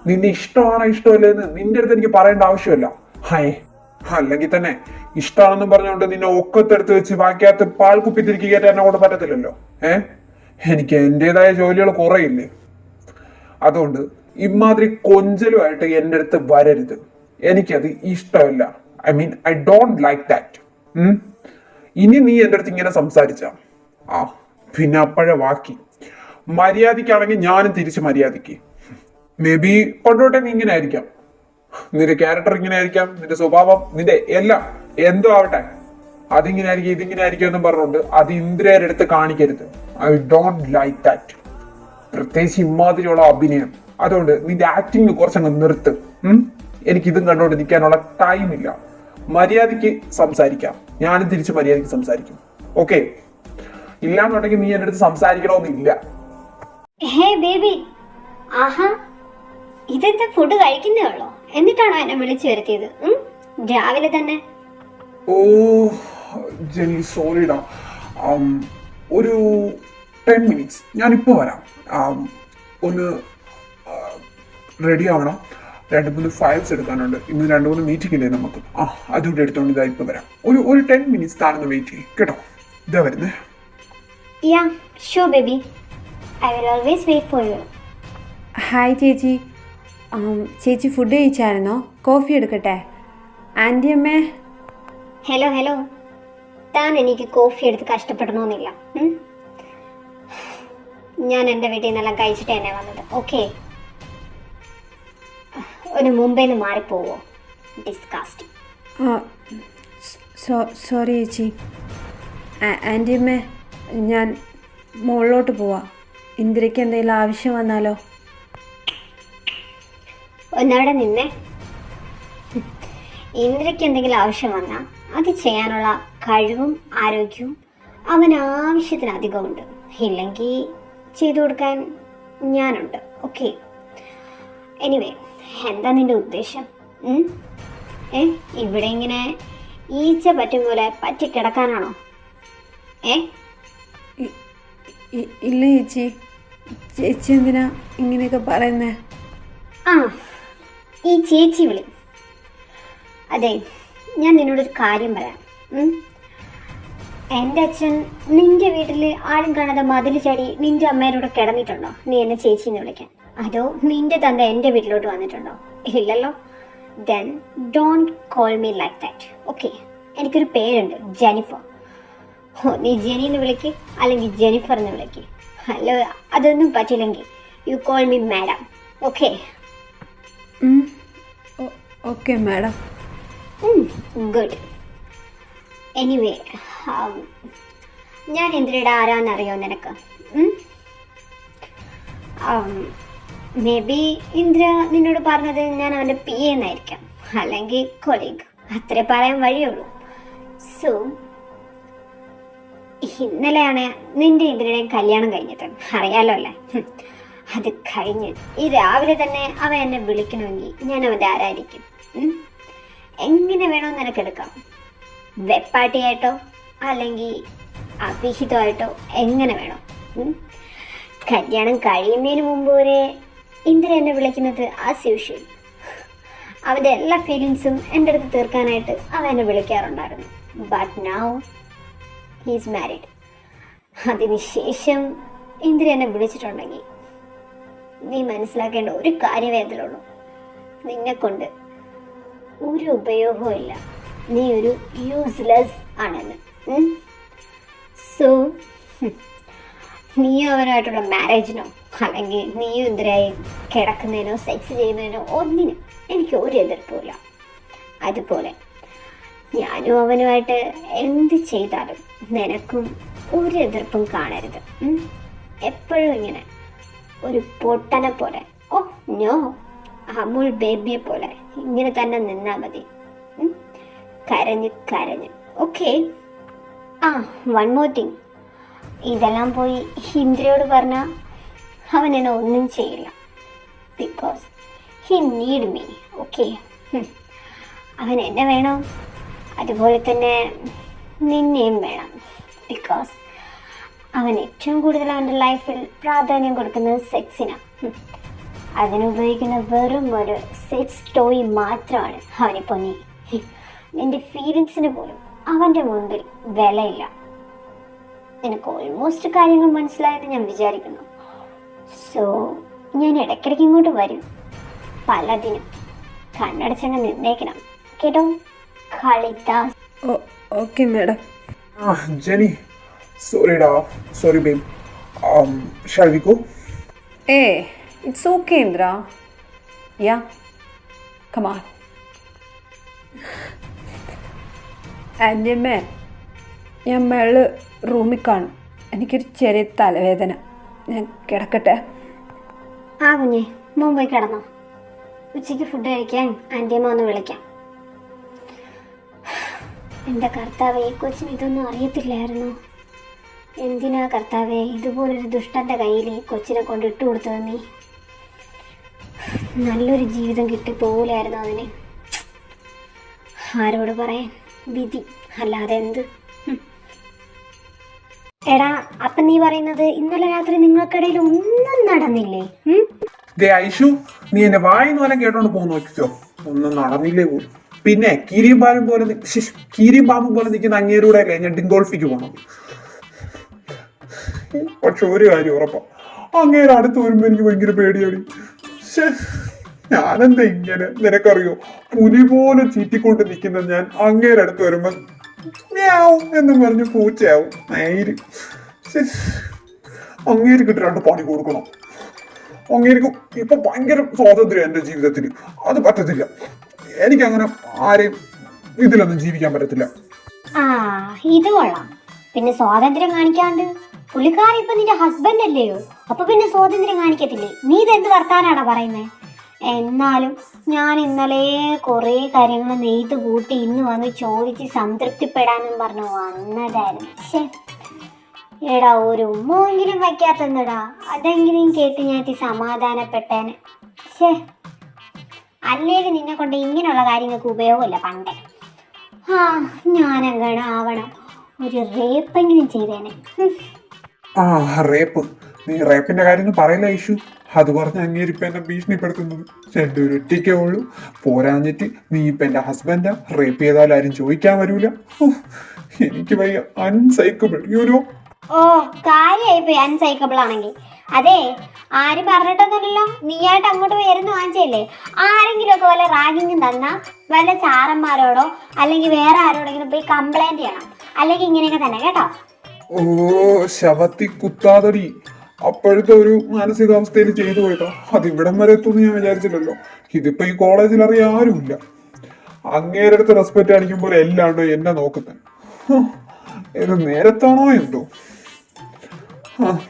[SPEAKER 3] നിന്റെ ഇഷ്ടമാണോ ഇഷ്ടമല്ലേന്ന് നിന്റെ അടുത്ത് എനിക്ക് പറയേണ്ട ആവശ്യമില്ല. അല്ലെങ്കിൽ തന്നെ ഇഷ്ടമാണെന്നും പറഞ്ഞുകൊണ്ട് നിന്നെ ഒക്കത്തെടുത്ത് വെച്ച് ബാക്കിയകത്ത് പാൽക്കുപ്പി തിരികെ കയറ്റാൻ എന്നെ കൊണ്ട് പറ്റത്തില്ലല്ലോ. എനിക്ക് എന്റേതായ ജോലികൾ കുറയില്ലേ? അതുകൊണ്ട് ഇമാതിരി കൊഞ്ചലുമായിട്ട് എൻ്റെ അടുത്ത് വരരുത്. എനിക്കത് ഇഷ്ടമില്ല. I don't like that. ഇനി നീ എൻ്റെ അടുത്ത് ഇങ്ങനെ സംസാരിച്ച പിന്നെ അപ്പോഴേ ബാക്കി. മര്യാദയ്ക്കാണെങ്കിൽ ഞാനും തിരിച്ച് മര്യാദയ്ക്ക്. മേ ബി പണ്ടോട്ടെ നീ ഇങ്ങനെ ആയിരിക്കാം, നിന്റെ ക്യാരക്ടർ ഇങ്ങനെ ആയിരിക്കാം, നിന്റെ സ്വഭാവം, നിന്റെ എല്ലാം എന്തോ ആവട്ടെ, അതിങ്ങനെ ആയിരിക്കും ഇതിങ്ങനെ ആയിരിക്കും എന്നും പറഞ്ഞുകൊണ്ട് അത് ഇന്ദ്രയുടെ അടുത്ത് കാണിക്കരുത്. I don't like that. പ്രത്യേകിച്ച് ഇമാതിരിയുള്ള അഭിനയം. അതുകൊണ്ട് നിന്റെ ആക്ടിങ് കുറച്ചങ്ങ് നിർത്ത്. എനിക്ക് ഇതും കണ്ടോണ്ട് നിൽക്കാനുള്ള ടൈമില്ല. മര്യാദയ്ക്ക് സംസാരിക്കാം, ഞാനും തിരിച്ച് മര്യാദയ്ക്ക് സംസാരിക്കും. ഓക്കെ? ഇല്ലാന്നുണ്ടെങ്കിൽ നീ എൻ്റെ അടുത്ത് സംസാരിക്കണമെന്നില്ല.
[SPEAKER 5] ഹേ ബേബി, ആഹാ, ഇതെന്താ ഫുഡ് കഴിക്കുന്നേ ഉള്ളോ? എന്നിട്ടാണോ എന്നെ വിളിച്ചു വരുത്തിയത് രാവിലെ തന്നെ?
[SPEAKER 3] ഓ ജെനി, സോറിടാ. ഒരു 10 minutes ഞാനിപ്പോ വരാം. ഒന്ന് റെഡി ആവണം. 2-3 ഫയൽസ് എടുക്കാനുണ്ട്. ഇന്ന് 2-3 മീറ്റിംഗ് ഇല്ലേ നമുക്ക്. അതുകൂടെ എടുത്തോണ്ട് ഇതാ ഇപ്പൊ വരാം. ഒരു 10 minutes താനൊന്ന് വെയിറ്റ് ചെയ്യും കേട്ടോ. ഇതാ വരുന്നേ.
[SPEAKER 5] Yeah sure baby, I will always wait for you.
[SPEAKER 4] Hi ചേച്ചി. ചേച്ചി ഫുഡ് കഴിച്ചായിരുന്നോ? കോഫി എടുക്കട്ടെ? ആൻറ്റി അമ്മേ.
[SPEAKER 5] ഹലോ ഹലോ, താൻ എനിക്ക് കോഫി എടുത്ത് കഷ്ടപ്പെടണമെന്നില്ല. ഞാൻ എൻ്റെ വീട്ടിൽ നിന്നെല്ലാം കഴിച്ചിട്ട് തന്നെ വന്നത്. ഓക്കെ, ഒരു മുംബൈയിൽ നിന്ന് മാറിപ്പോവോ? ഡിസ്കാസ്റ്റ്.
[SPEAKER 4] സോറി ചേച്ചി. ആൻറ്റി അമ്മേ, ഞാൻ മുകളിലോട്ട് പോവാം. ഇന്ദിരയ്ക്ക് എന്തെങ്കിലും ആവശ്യം വന്നാലോ?
[SPEAKER 5] ഒന്നവിടെ നിന്നേ. ഇന്ദിരയ്ക്ക് എന്തെങ്കിലും ആവശ്യം വന്നാൽ അത് ചെയ്യാനുള്ള കഴിവും ആരോഗ്യവും അവന് ആവശ്യത്തിനധികമുണ്ട്. ഇല്ലെങ്കിൽ ചെയ്തു കൊടുക്കാൻ ഞാനുണ്ട്. ഓക്കെ, എനിവേ, എന്താ നിന്റെ ഉദ്ദേശം? ഇവിടെ ഇങ്ങനെ ഈച്ച പറ്റും പോലെ പറ്റിക്കിടക്കാനാണോ?
[SPEAKER 4] ഇല്ല ചേച്ചി. ചേച്ചി എന്തിനാ ഇങ്ങനെയൊക്കെ പറയുന്നേ?
[SPEAKER 5] ഈ ചേച്ചി വിളി. അതെ, ഞാൻ നിന്നോടൊരു കാര്യം പറയാം. എൻ്റെ അച്ഛൻ നിന്റെ വീട്ടിൽ ആരും കാണാതെ മതിൽ ചാടി നിന്റെ അമ്മേരോട് കിടന്നിട്ടുണ്ടോ നീ എന്നെ ചേച്ചി എന്ന് വിളിക്കാൻ? അതോ നിന്റെ തന്ത എൻ്റെ വീട്ടിലോട്ട് വന്നിട്ടുണ്ടോ? ഇല്ലല്ലോ. Then don't call me like that. Okay, എനിക്കൊരു പേരുണ്ട്, ജെനിഫർ. നീ ജെനി എന്ന് വിളിക്ക്, അല്ലെങ്കിൽ ജെനിഫർ എന്ന് വിളിക്ക്. അല്ല, അതൊന്നും പറ്റില്ലെങ്കിൽ you call me madam. Okay?
[SPEAKER 4] Okay madam.
[SPEAKER 5] Good. Anyway, ഞാൻ ഇന്ദിരയുടെ ആരാന്നറിയോ നിനക്ക്? മേ ബി ഇന്ദിര നിന്നോട് പറഞ്ഞത് ഞാൻ അവൻ്റെ PA എന്നായിരിക്കാം, അല്ലെങ്കിൽ കൊളീഗ്. അത്രേ പറയാൻ വഴിയുള്ളൂ. സോ ഇന്നലെയാണ് നിന്റെ ഇന്ദിരയുടെയും കല്യാണം കഴിഞ്ഞത്, അറിയാലോ അല്ലേ? അത് കഴിഞ്ഞ് ഈ രാവിലെ തന്നെ അവൻ എന്നെ വിളിക്കണമെങ്കിൽ ഞാൻ അവൻ്റെ ആരായിരിക്കും? എങ്ങനെ വേണമെന്ന് നിനക്കെടുക്കാം. വെപ്പാട്ടിയായിട്ടോ അല്ലെങ്കിൽ അവിഹിതമായിട്ടോ, എങ്ങനെ വേണം. കല്യാണം കഴിയുന്നതിന് മുമ്പ് വരെ ഇന്ദിര എന്നെ വിളിക്കുന്നത് ആസ് യൂഷ്വൽ. അവൻ്റെ എല്ലാ ഫീലിങ്സും എൻ്റെ അടുത്ത് തീർക്കാനായിട്ട് അവൻ എന്നെ വിളിക്കാറുണ്ടായിരുന്നു. But now he's married. അതിനുശേഷം ഇന്ദിര എന്നെ വിളിച്ചിട്ടുണ്ടെങ്കിൽ നീ മനസ്സിലാക്കേണ്ട ഒരു കാര്യമേ അതിലുള്ളൂ. നിന്നെക്കൊണ്ട് ഒരു ഉപയോഗവും ഇല്ല, നീ ഒരു യൂസ്ലെസ് ആണെന്ന്. സോ നീയോ അവനുമായിട്ടുള്ള മാരേജിനോ അല്ലെങ്കിൽ നീയോ ഇന്ദിരയായി കിടക്കുന്നതിനോ സെക്സ് ചെയ്യുന്നതിനോ ഒന്നിനും എനിക്ക് ഒരു എതിർപ്പുമില്ല. അതുപോലെ ഞാനും അവനുമായിട്ട് എന്ത് ചെയ്താലും നിനക്കും ഒരു എതിർപ്പും കാണരുത്. എപ്പോഴും ഇങ്ങനെ ഒരു പൊട്ടനെ പോലെ, ഓ നോ, അമൂൽ ബേബിയെ പോലെ ഇങ്ങനെ തന്നെ നിന്നാൽ മതി, കരഞ്ഞ് കരഞ്ഞ്. ഓക്കെ? വൺ മോർ തിങ്, ഇതെല്ലാം പോയി ഇന്ദിരയോട് പറഞ്ഞാൽ അവൻ എന്നെ ഒന്നും ചെയ്യില്ല. Because he need me. Okay? അവൻ എന്നെ വേണം, അതുപോലെ തന്നെ നിന്നെയും വേണം. ബിക്കോസ് അവൻ ഏറ്റവും കൂടുതൽ അവൻ്റെ ലൈഫിൽ പ്രാധാന്യം കൊടുക്കുന്നത് സെക്സിനാണ്. അതിനുപയോഗിക്കുന്ന വെറും ഒരു സെക്സ് ടോയ് മാത്രമാണ് അവനിപ്പോൾ നീ. നിന്റെ ഫീലിങ്സിന് പോലും അവൻ്റെ മുൻപിൽ വിലയില്ല. നിനക്ക് ഓൾമോസ്റ്റ് കാര്യങ്ങൾ മനസ്സിലായെന്ന് ഞാൻ വിചാരിക്കുന്നു. സോ ഞാൻ ഇടയ്ക്കിടയ്ക്ക് ഇങ്ങോട്ട് വരും, പലതിനും. കണ്ണടച്ചങ്ങ് നിന്നേക്കണം കേട്ടോ. Kalidas.
[SPEAKER 4] Okay madam.
[SPEAKER 3] Jenny, sorry da, sorry babe. Shall we go?
[SPEAKER 4] It's okay Indra. Yeah, come on. ആൻറ്റിയമ്മേ, ഞാൻ മേള് റൂമിൽ കാണും. എനിക്കൊരു ചെറിയ തലവേദന. ഞാൻ കിടക്കട്ടെ?
[SPEAKER 5] ആ കുഞ്ഞെ, മോൻ പോയി കിടന്നോ. ഉച്ചയ്ക്ക് ഫുഡ് കഴിക്കാൻ ആൻറ്റിയമ്മ ഒന്ന് വിളിക്കാം. എൻ്റെ കർത്താവേ, ഈ കൊച്ചിന് ഇതൊന്നും അറിയത്തില്ലായിരുന്നു. എന്തിനാ കർത്താവേ ഇതുപോലൊരു ദുഷ്ടൻ്റെ കയ്യിൽ ഈ കൊച്ചിനെ കൊണ്ട് ഇട്ട് കൊടുത്തത് നീ? നല്ലൊരു ജീവിതം കിട്ടിപ്പോലായിരുന്നു അതിന്. ആരോട് പറയാൻ, വിധി അല്ലാതെ എന്ത്. എടാ, അപ്പം നീ പറയുന്നത് ഇന്നലെ രാത്രി നിങ്ങൾക്കിടയിൽ ഒന്നും നടന്നില്ലേ?
[SPEAKER 3] ദേ ഐഷു, നീ എന്റെ വായിന്ന് വല്ലതും കേട്ടോണ്ട് പോകുന്ന നോക്കിക്കോ. ഒന്നും നടന്നില്ലേ പോലും. പിന്നെ കീരിയും പാമ്പും പോലെ നിൽക്കുന്ന അങ്ങേരൂടെ അല്ലേ ഞാൻ ഡിങ്കോൾഫിക്ക് പോകണം. പക്ഷെ ഒരു കാര്യം ഉറപ്പാ, അങ്ങേരെ അടുത്ത് വരുമ്പോ എനിക്ക് ഭയങ്കര പേടിയാണ്. ഞാനെന്താ ഇങ്ങനെ, നിനക്കറിയോ? പുലി പോലെ ചീറ്റിക്കൊണ്ട് നിൽക്കുന്ന ഞാൻ അങ്ങേരെ അടുത്ത് വരുമ്പോ മ്യാവും എന്നും പറഞ്ഞ് പൂച്ചയാവും. നേര് അങ്ങേർക്ക് രണ്ട് പണി കൊടുക്കണം. അങ്ങേർക്ക് ഇപ്പൊ ഭയങ്കര സ്വാതന്ത്ര്യം എന്റെ ജീവിതത്തിൽ. അത് പറ്റത്തില്ല. എനിക്കങ്ങനെ ആരെയും ഇതിലൊന്നും ജീവിക്കാൻ പറ്റത്തില്ല.
[SPEAKER 5] ആ, ഇത് കൊള്ളാം. പിന്നെ സ്വാതന്ത്ര്യം കാണിക്കാണ്ട് പുള്ളിക്കാരൻ ഇപ്പൊ നിന്റെ ഹസ്ബൻഡ് അല്ലയോ? അപ്പൊ പിന്നെ സ്വാതന്ത്ര്യം കാണിക്കത്തില്ലേ? നീ ഇതെന്ത് വർത്താനാണ് പറയുന്നത്? എന്നാലും ഞാൻ ഇന്നലെ കുറെ കാര്യങ്ങൾ നെയ്ത് കൂട്ടി ഇന്ന് വന്ന് ചോദിച്ച് സംതൃപ്തിപ്പെടാനും പറഞ്ഞു വന്നതായിരുന്നു. പക്ഷേ എടാ, ഒരു ഉമ്മെങ്കിലും വയ്ക്കാത്തന്നടാ. അതെങ്കിലും കേട്ട് ഞാൻ സമാധാനപ്പെട്ടേനെ. ശേ, അല്ലെങ്കിൽ നിന്നെ കൊണ്ട് ഇങ്ങനെയുള്ള കാര്യങ്ങൾക്ക് ഉപയോഗമില്ല പണ്ടേ. ഞാനെങ്ങനെ ആവണം, ഒരു റേപ്പെങ്കിലും ചെയ്തേനെ.
[SPEAKER 3] റേപ്പ്? നീ റേപ്പിന്റെ കാര്യം പറയില്ല ഐഷു. അത് പറഞ്ഞ് അങ്ങേരിപ്പ എന്നെ ഭീഷണിപ്പെടുത്തുന്നത്. രണ്ടൊരൊറ്റയ്ക്കേ ഉള്ളൂ. പോരാഞ്ഞിട്ട് നീ ഇപ്പൊ എന്റെ ഹസ്ബൻഡാ. റേപ്പ് ചെയ്താൽ ആരും ചോദിക്കാൻ വരൂല. എനിക്ക് വയ്യ. അൺസൈക്കബിൾ യുനോ.
[SPEAKER 5] ഓ, കാര്യമായിപ്പോയി അൺസൈക്കബിൾ ആണെങ്കിൽ. അതെ, ആരും പറഞ്ഞിട്ടൊന്നുമില്ലല്ലോ. നീയായിട്ട് അങ്ങോട്ട് വരുന്ന വാങ്ങിച്ചല്ലേ? ആരെങ്കിലും ഒക്കെ വല്ല റാഗിങ്ങും തന്നാ വല്ല സാറന്മാരോടോ അല്ലെങ്കിൽ വേറെ ആരോടെങ്കിലും പോയി കംപ്ലൈന്റ് ചെയ്യണം. അല്ലെങ്കിൽ ഇങ്ങനെയൊക്കെ തന്നെ കേട്ടോ.
[SPEAKER 3] ഓ, ശവത്തി കുത്താതടി. അപ്പോഴത്തെ ഒരു മാനസികാവസ്ഥയിൽ ചെയ്തു പോയിട്ടോ. അത് ഇവിടം വരെ എത്തുമെന്ന് ഞാൻ വിചാരിച്ചില്ലല്ലോ. ഇതിപ്പോ ഈ കോളേജിൽ അറിയാൻ ആരുമില്ല. അങ്ങേരടുത്ത് റെസ്പെക്ട് കാണിക്കുമ്പോൾ എല്ലാണ്ടോ എന്നെ നോക്കുന്നത്. ഇത് നേരത്താണോ എന്തോ?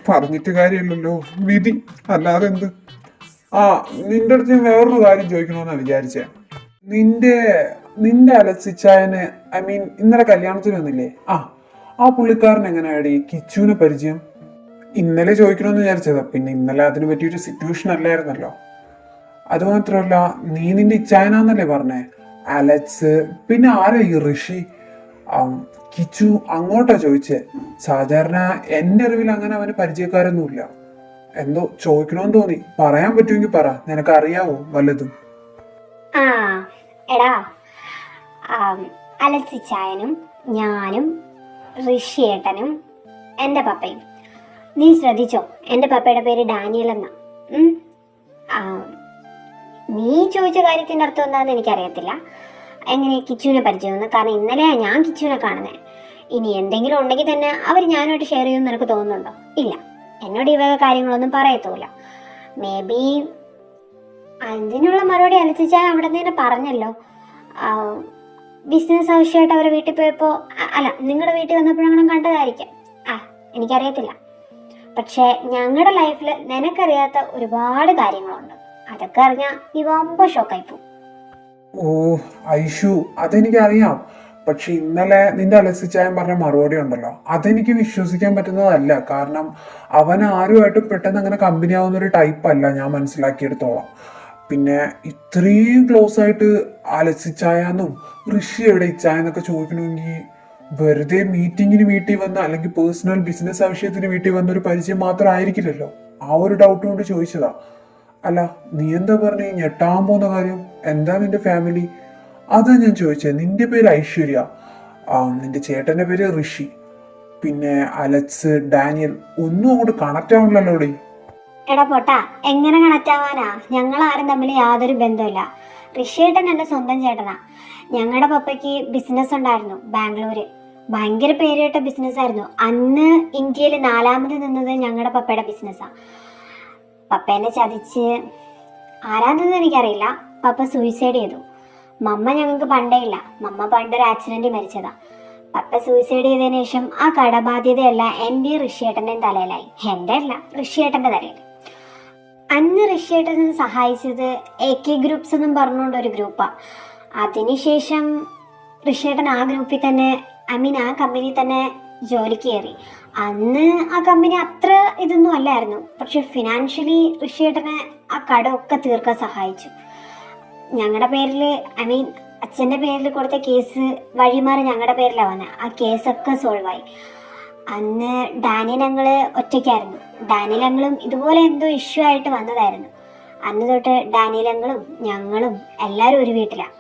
[SPEAKER 3] പറഞ്ഞിട്ട് കാര്യമില്ലല്ലോ, വിധി അല്ലാതെ എന്ത്. നിന്റെ അടുത്ത് ഞാൻ വേറൊരു കാര്യം ചോദിക്കണമെന്നാ വിചാരിച്ചേ. നിന്റെ അലക്സിച്ചായന്, ഐ മീൻ ഇന്നലെ കല്യാണത്തിന് വന്നില്ലേ? ആ പുള്ളിക്കാരൻ എങ്ങനെയാടി കിച്ചുവിനെ പരിചയം? ഇന്നലെ ചോദിക്കണമെന്ന് വിചാരിച്ചതാ. പിന്നെ ഇന്നലെ അതിന് പറ്റിയൊരു സിറ്റുവേഷൻ അല്ലായിരുന്നല്ലോ. അത് മാത്രമല്ല, നീ നിന്റെ ഇച്ചായനാന്നല്ലേ പറഞ്ഞേ? അലക്സ്, പിന്നെ ആരാ ഈ ഋഷി? കിച്ചു അങ്ങോട്ടാ ചോദിച്ചേ. സാധാരണ എന്റെ അറിവിൽ അങ്ങനെ അവന് പരിചയക്കാരൊന്നുമില്ല. എന്തോ ചോദിക്കണമെന്ന് തോന്നി. പറയാൻ പറ്റുമെങ്കിൽ പറ. നിനക്ക് അറിയാവോ വല്ലതും?
[SPEAKER 5] എടാ, അലക്സിച്ചായനും ഞാനും ഋഷിയേട്ടനും എൻ്റെ പപ്പയും. നീ ശ്രദ്ധിച്ചോ, എൻ്റെ പപ്പയുടെ പേര് ഡാനിയൽ എന്നാ. നീ ചോദിച്ച കാര്യത്തിൻ്റെ അർത്ഥം എന്താണെന്ന് എനിക്കറിയത്തില്ല. എങ്ങനെ കിച്ചുവിനെ പരിചയമെന്ന്? കാരണം ഇന്നലെ ഞാൻ കിച്ചുവിനെ കാണുന്നത്. ഇനി എന്തെങ്കിലും ഉണ്ടെങ്കിൽ തന്നെ അവർ ഞാനുമായിട്ട് ഷെയർ ചെയ്യുമെന്ന് നിനക്ക് തോന്നുന്നുണ്ടോ? ഇല്ല, എന്നോട് ഈ വക കാര്യങ്ങളൊന്നും പറയത്തുമില്ല. മേ ബി അതിനുള്ള മറുപടി അലച്ചിച്ചാൽ അവിടെ നിന്ന് തന്നെ പറഞ്ഞല്ലോ. ബിസിനസ് ആവശ്യമായിട്ട് അവരെ വീട്ടിൽ പോയപ്പോൾ, അല്ല നിങ്ങളുടെ വീട്ടിൽ വന്നപ്പോഴങ്ങനെ കണ്ടതായിരിക്കാം. എനിക്കറിയത്തില്ല. പക്ഷേ ഞങ്ങളുടെ ലൈഫിൽ നിനക്കറിയാത്ത ഒരുപാട് കാര്യങ്ങളുണ്ട്. അതൊക്കെ അറിഞ്ഞാൽ നീ വമ്പ ഷോക്കായിപ്പോ.
[SPEAKER 3] ഓ ഐഷു, അതെനിക്കറിയാം. പക്ഷെ ഇന്നലെ നിന്റെ അലക്സിച്ചായൻ പറഞ്ഞ മറുപടി ഉണ്ടല്ലോ, അതെനിക്ക് വിശ്വസിക്കാൻ പറ്റുന്നതല്ല. കാരണം അവൻ ആരുമായിട്ട് പെട്ടെന്ന് അങ്ങനെ കമ്പനി ആവുന്ന ഒരു ടൈപ്പ് അല്ല ഞാൻ മനസ്സിലാക്കിയെടുത്തോളാം. പിന്നെ ഇത്രയും ക്ലോസ് ആയിട്ട് അലക്സിച്ചായെന്നും ഋഷി എവിടെ ഇച്ചായെന്നൊക്കെ ചോദിക്കണമെങ്കിൽ വെറുതെ മീറ്റിങ്ങിന് വീട്ടിൽ വന്ന അല്ലെങ്കിൽ പേഴ്സണൽ ബിസിനസ് ആവശ്യത്തിന് വീട്ടിൽ വന്ന ഒരു പരിചയം മാത്രം ആയിരിക്കില്ലല്ലോ. ആ ഒരു ഡൗട്ട് കൊണ്ട് ചോദിച്ചതാ. അല്ല, നീ എന്താ പറഞ്ഞേ ഞെട്ടാൻ പോകുന്ന കാര്യം? എന്താ നിന്റെ ഫാമിലി? അതാ ഞാൻ ചോദിച്ചത്. നിന്റെ പേര് ഐശ്വര്യ, നിന്റെ ചേട്ടന്റെ പേര് ഋഷി, പിന്നെ അലക്സ്, ഡാനിയൽ. ഒന്നും അങ്ങോട്ട് കണക്ട് ആവണല്ലോടി.
[SPEAKER 5] എടാ പൊട്ടാ, എങ്ങനെ കണക്ട് ആവാനാ? ഞങ്ങൾ ആരും തമ്മിൽ യാതൊരു ബന്ധമില്ല. ഋഷിയേട്ടൻ എൻ്റെ സ്വന്തം ചേട്ടനാ. ഞങ്ങളുടെ പപ്പയ്ക്ക് ബിസിനസ് ഉണ്ടായിരുന്നു ബാംഗ്ലൂര്. ഭയങ്കര പേരുകേട്ട ബിസിനസ്സായിരുന്നു. അന്ന് ഇന്ത്യയിൽ 4ാമത് നിന്നത് ഞങ്ങളുടെ പപ്പയുടെ ബിസിനസ്സാണ്. പപ്പേനെ ചതിച്ച് ആരാധന എനിക്കറിയില്ല. പപ്പ സൂയിസൈഡ് ചെയ്തു. മമ്മ ഞങ്ങൾക്ക് പണ്ടേ ഇല്ല. മമ്മ പണ്ടൊരു ആക്സിഡൻറ്റിൽ മരിച്ചതാ. പപ്പ സൂയിസൈഡ് ചെയ്തതിനു ശേഷം ആ കടബാധ്യതയല്ല എൻ്റെയും ഋഷിയേട്ടൻ്റെയും തലയിലായി. എൻ്റെ അല്ല, ഋഷിയേട്ടൻ്റെ തലയിൽ. അന്ന് ഋഷിയേട്ടനെ സഹായിച്ചത് AK ഗ്രൂപ്പ്സ് എന്നും പറഞ്ഞുകൊണ്ട് ഒരു ഗ്രൂപ്പാണ്. അതിനുശേഷം ഋഷിയേട്ടൻ ആ ഗ്രൂപ്പിൽ തന്നെ ആ കമ്പനി തന്നെ ജോലിക്ക് കയറി. അന്ന് ആ കമ്പനി അത്ര ഇതൊന്നും അല്ലായിരുന്നു. പക്ഷെ ഫിനാൻഷ്യലി ഋഷിയേട്ടനെ ആ കടമൊക്കെ തീർക്കാൻ സഹായിച്ചു. ഞങ്ങളുടെ പേരിൽ അച്ഛൻ്റെ പേരിൽ കൊടുത്ത കേസ് വഴിമാറി ഞങ്ങളുടെ പേരിലാണ് വന്നത്. ആ കേസൊക്കെ സോൾവായി. അന്ന് ഡാനിയൽ ഞങ്ങൾ ഒറ്റയ്ക്കായിരുന്നു. ഡാനിയൽ ഞങ്ങളും ഇതുപോലെ എന്തോ ഇഷ്യൂ ആയിട്ട് വന്നതായിരുന്നു. അന്ന് തൊട്ട് ഡാനിയൽ ഞങ്ങളും എല്ലാവരും ഒരു വീട്ടിലാണ്.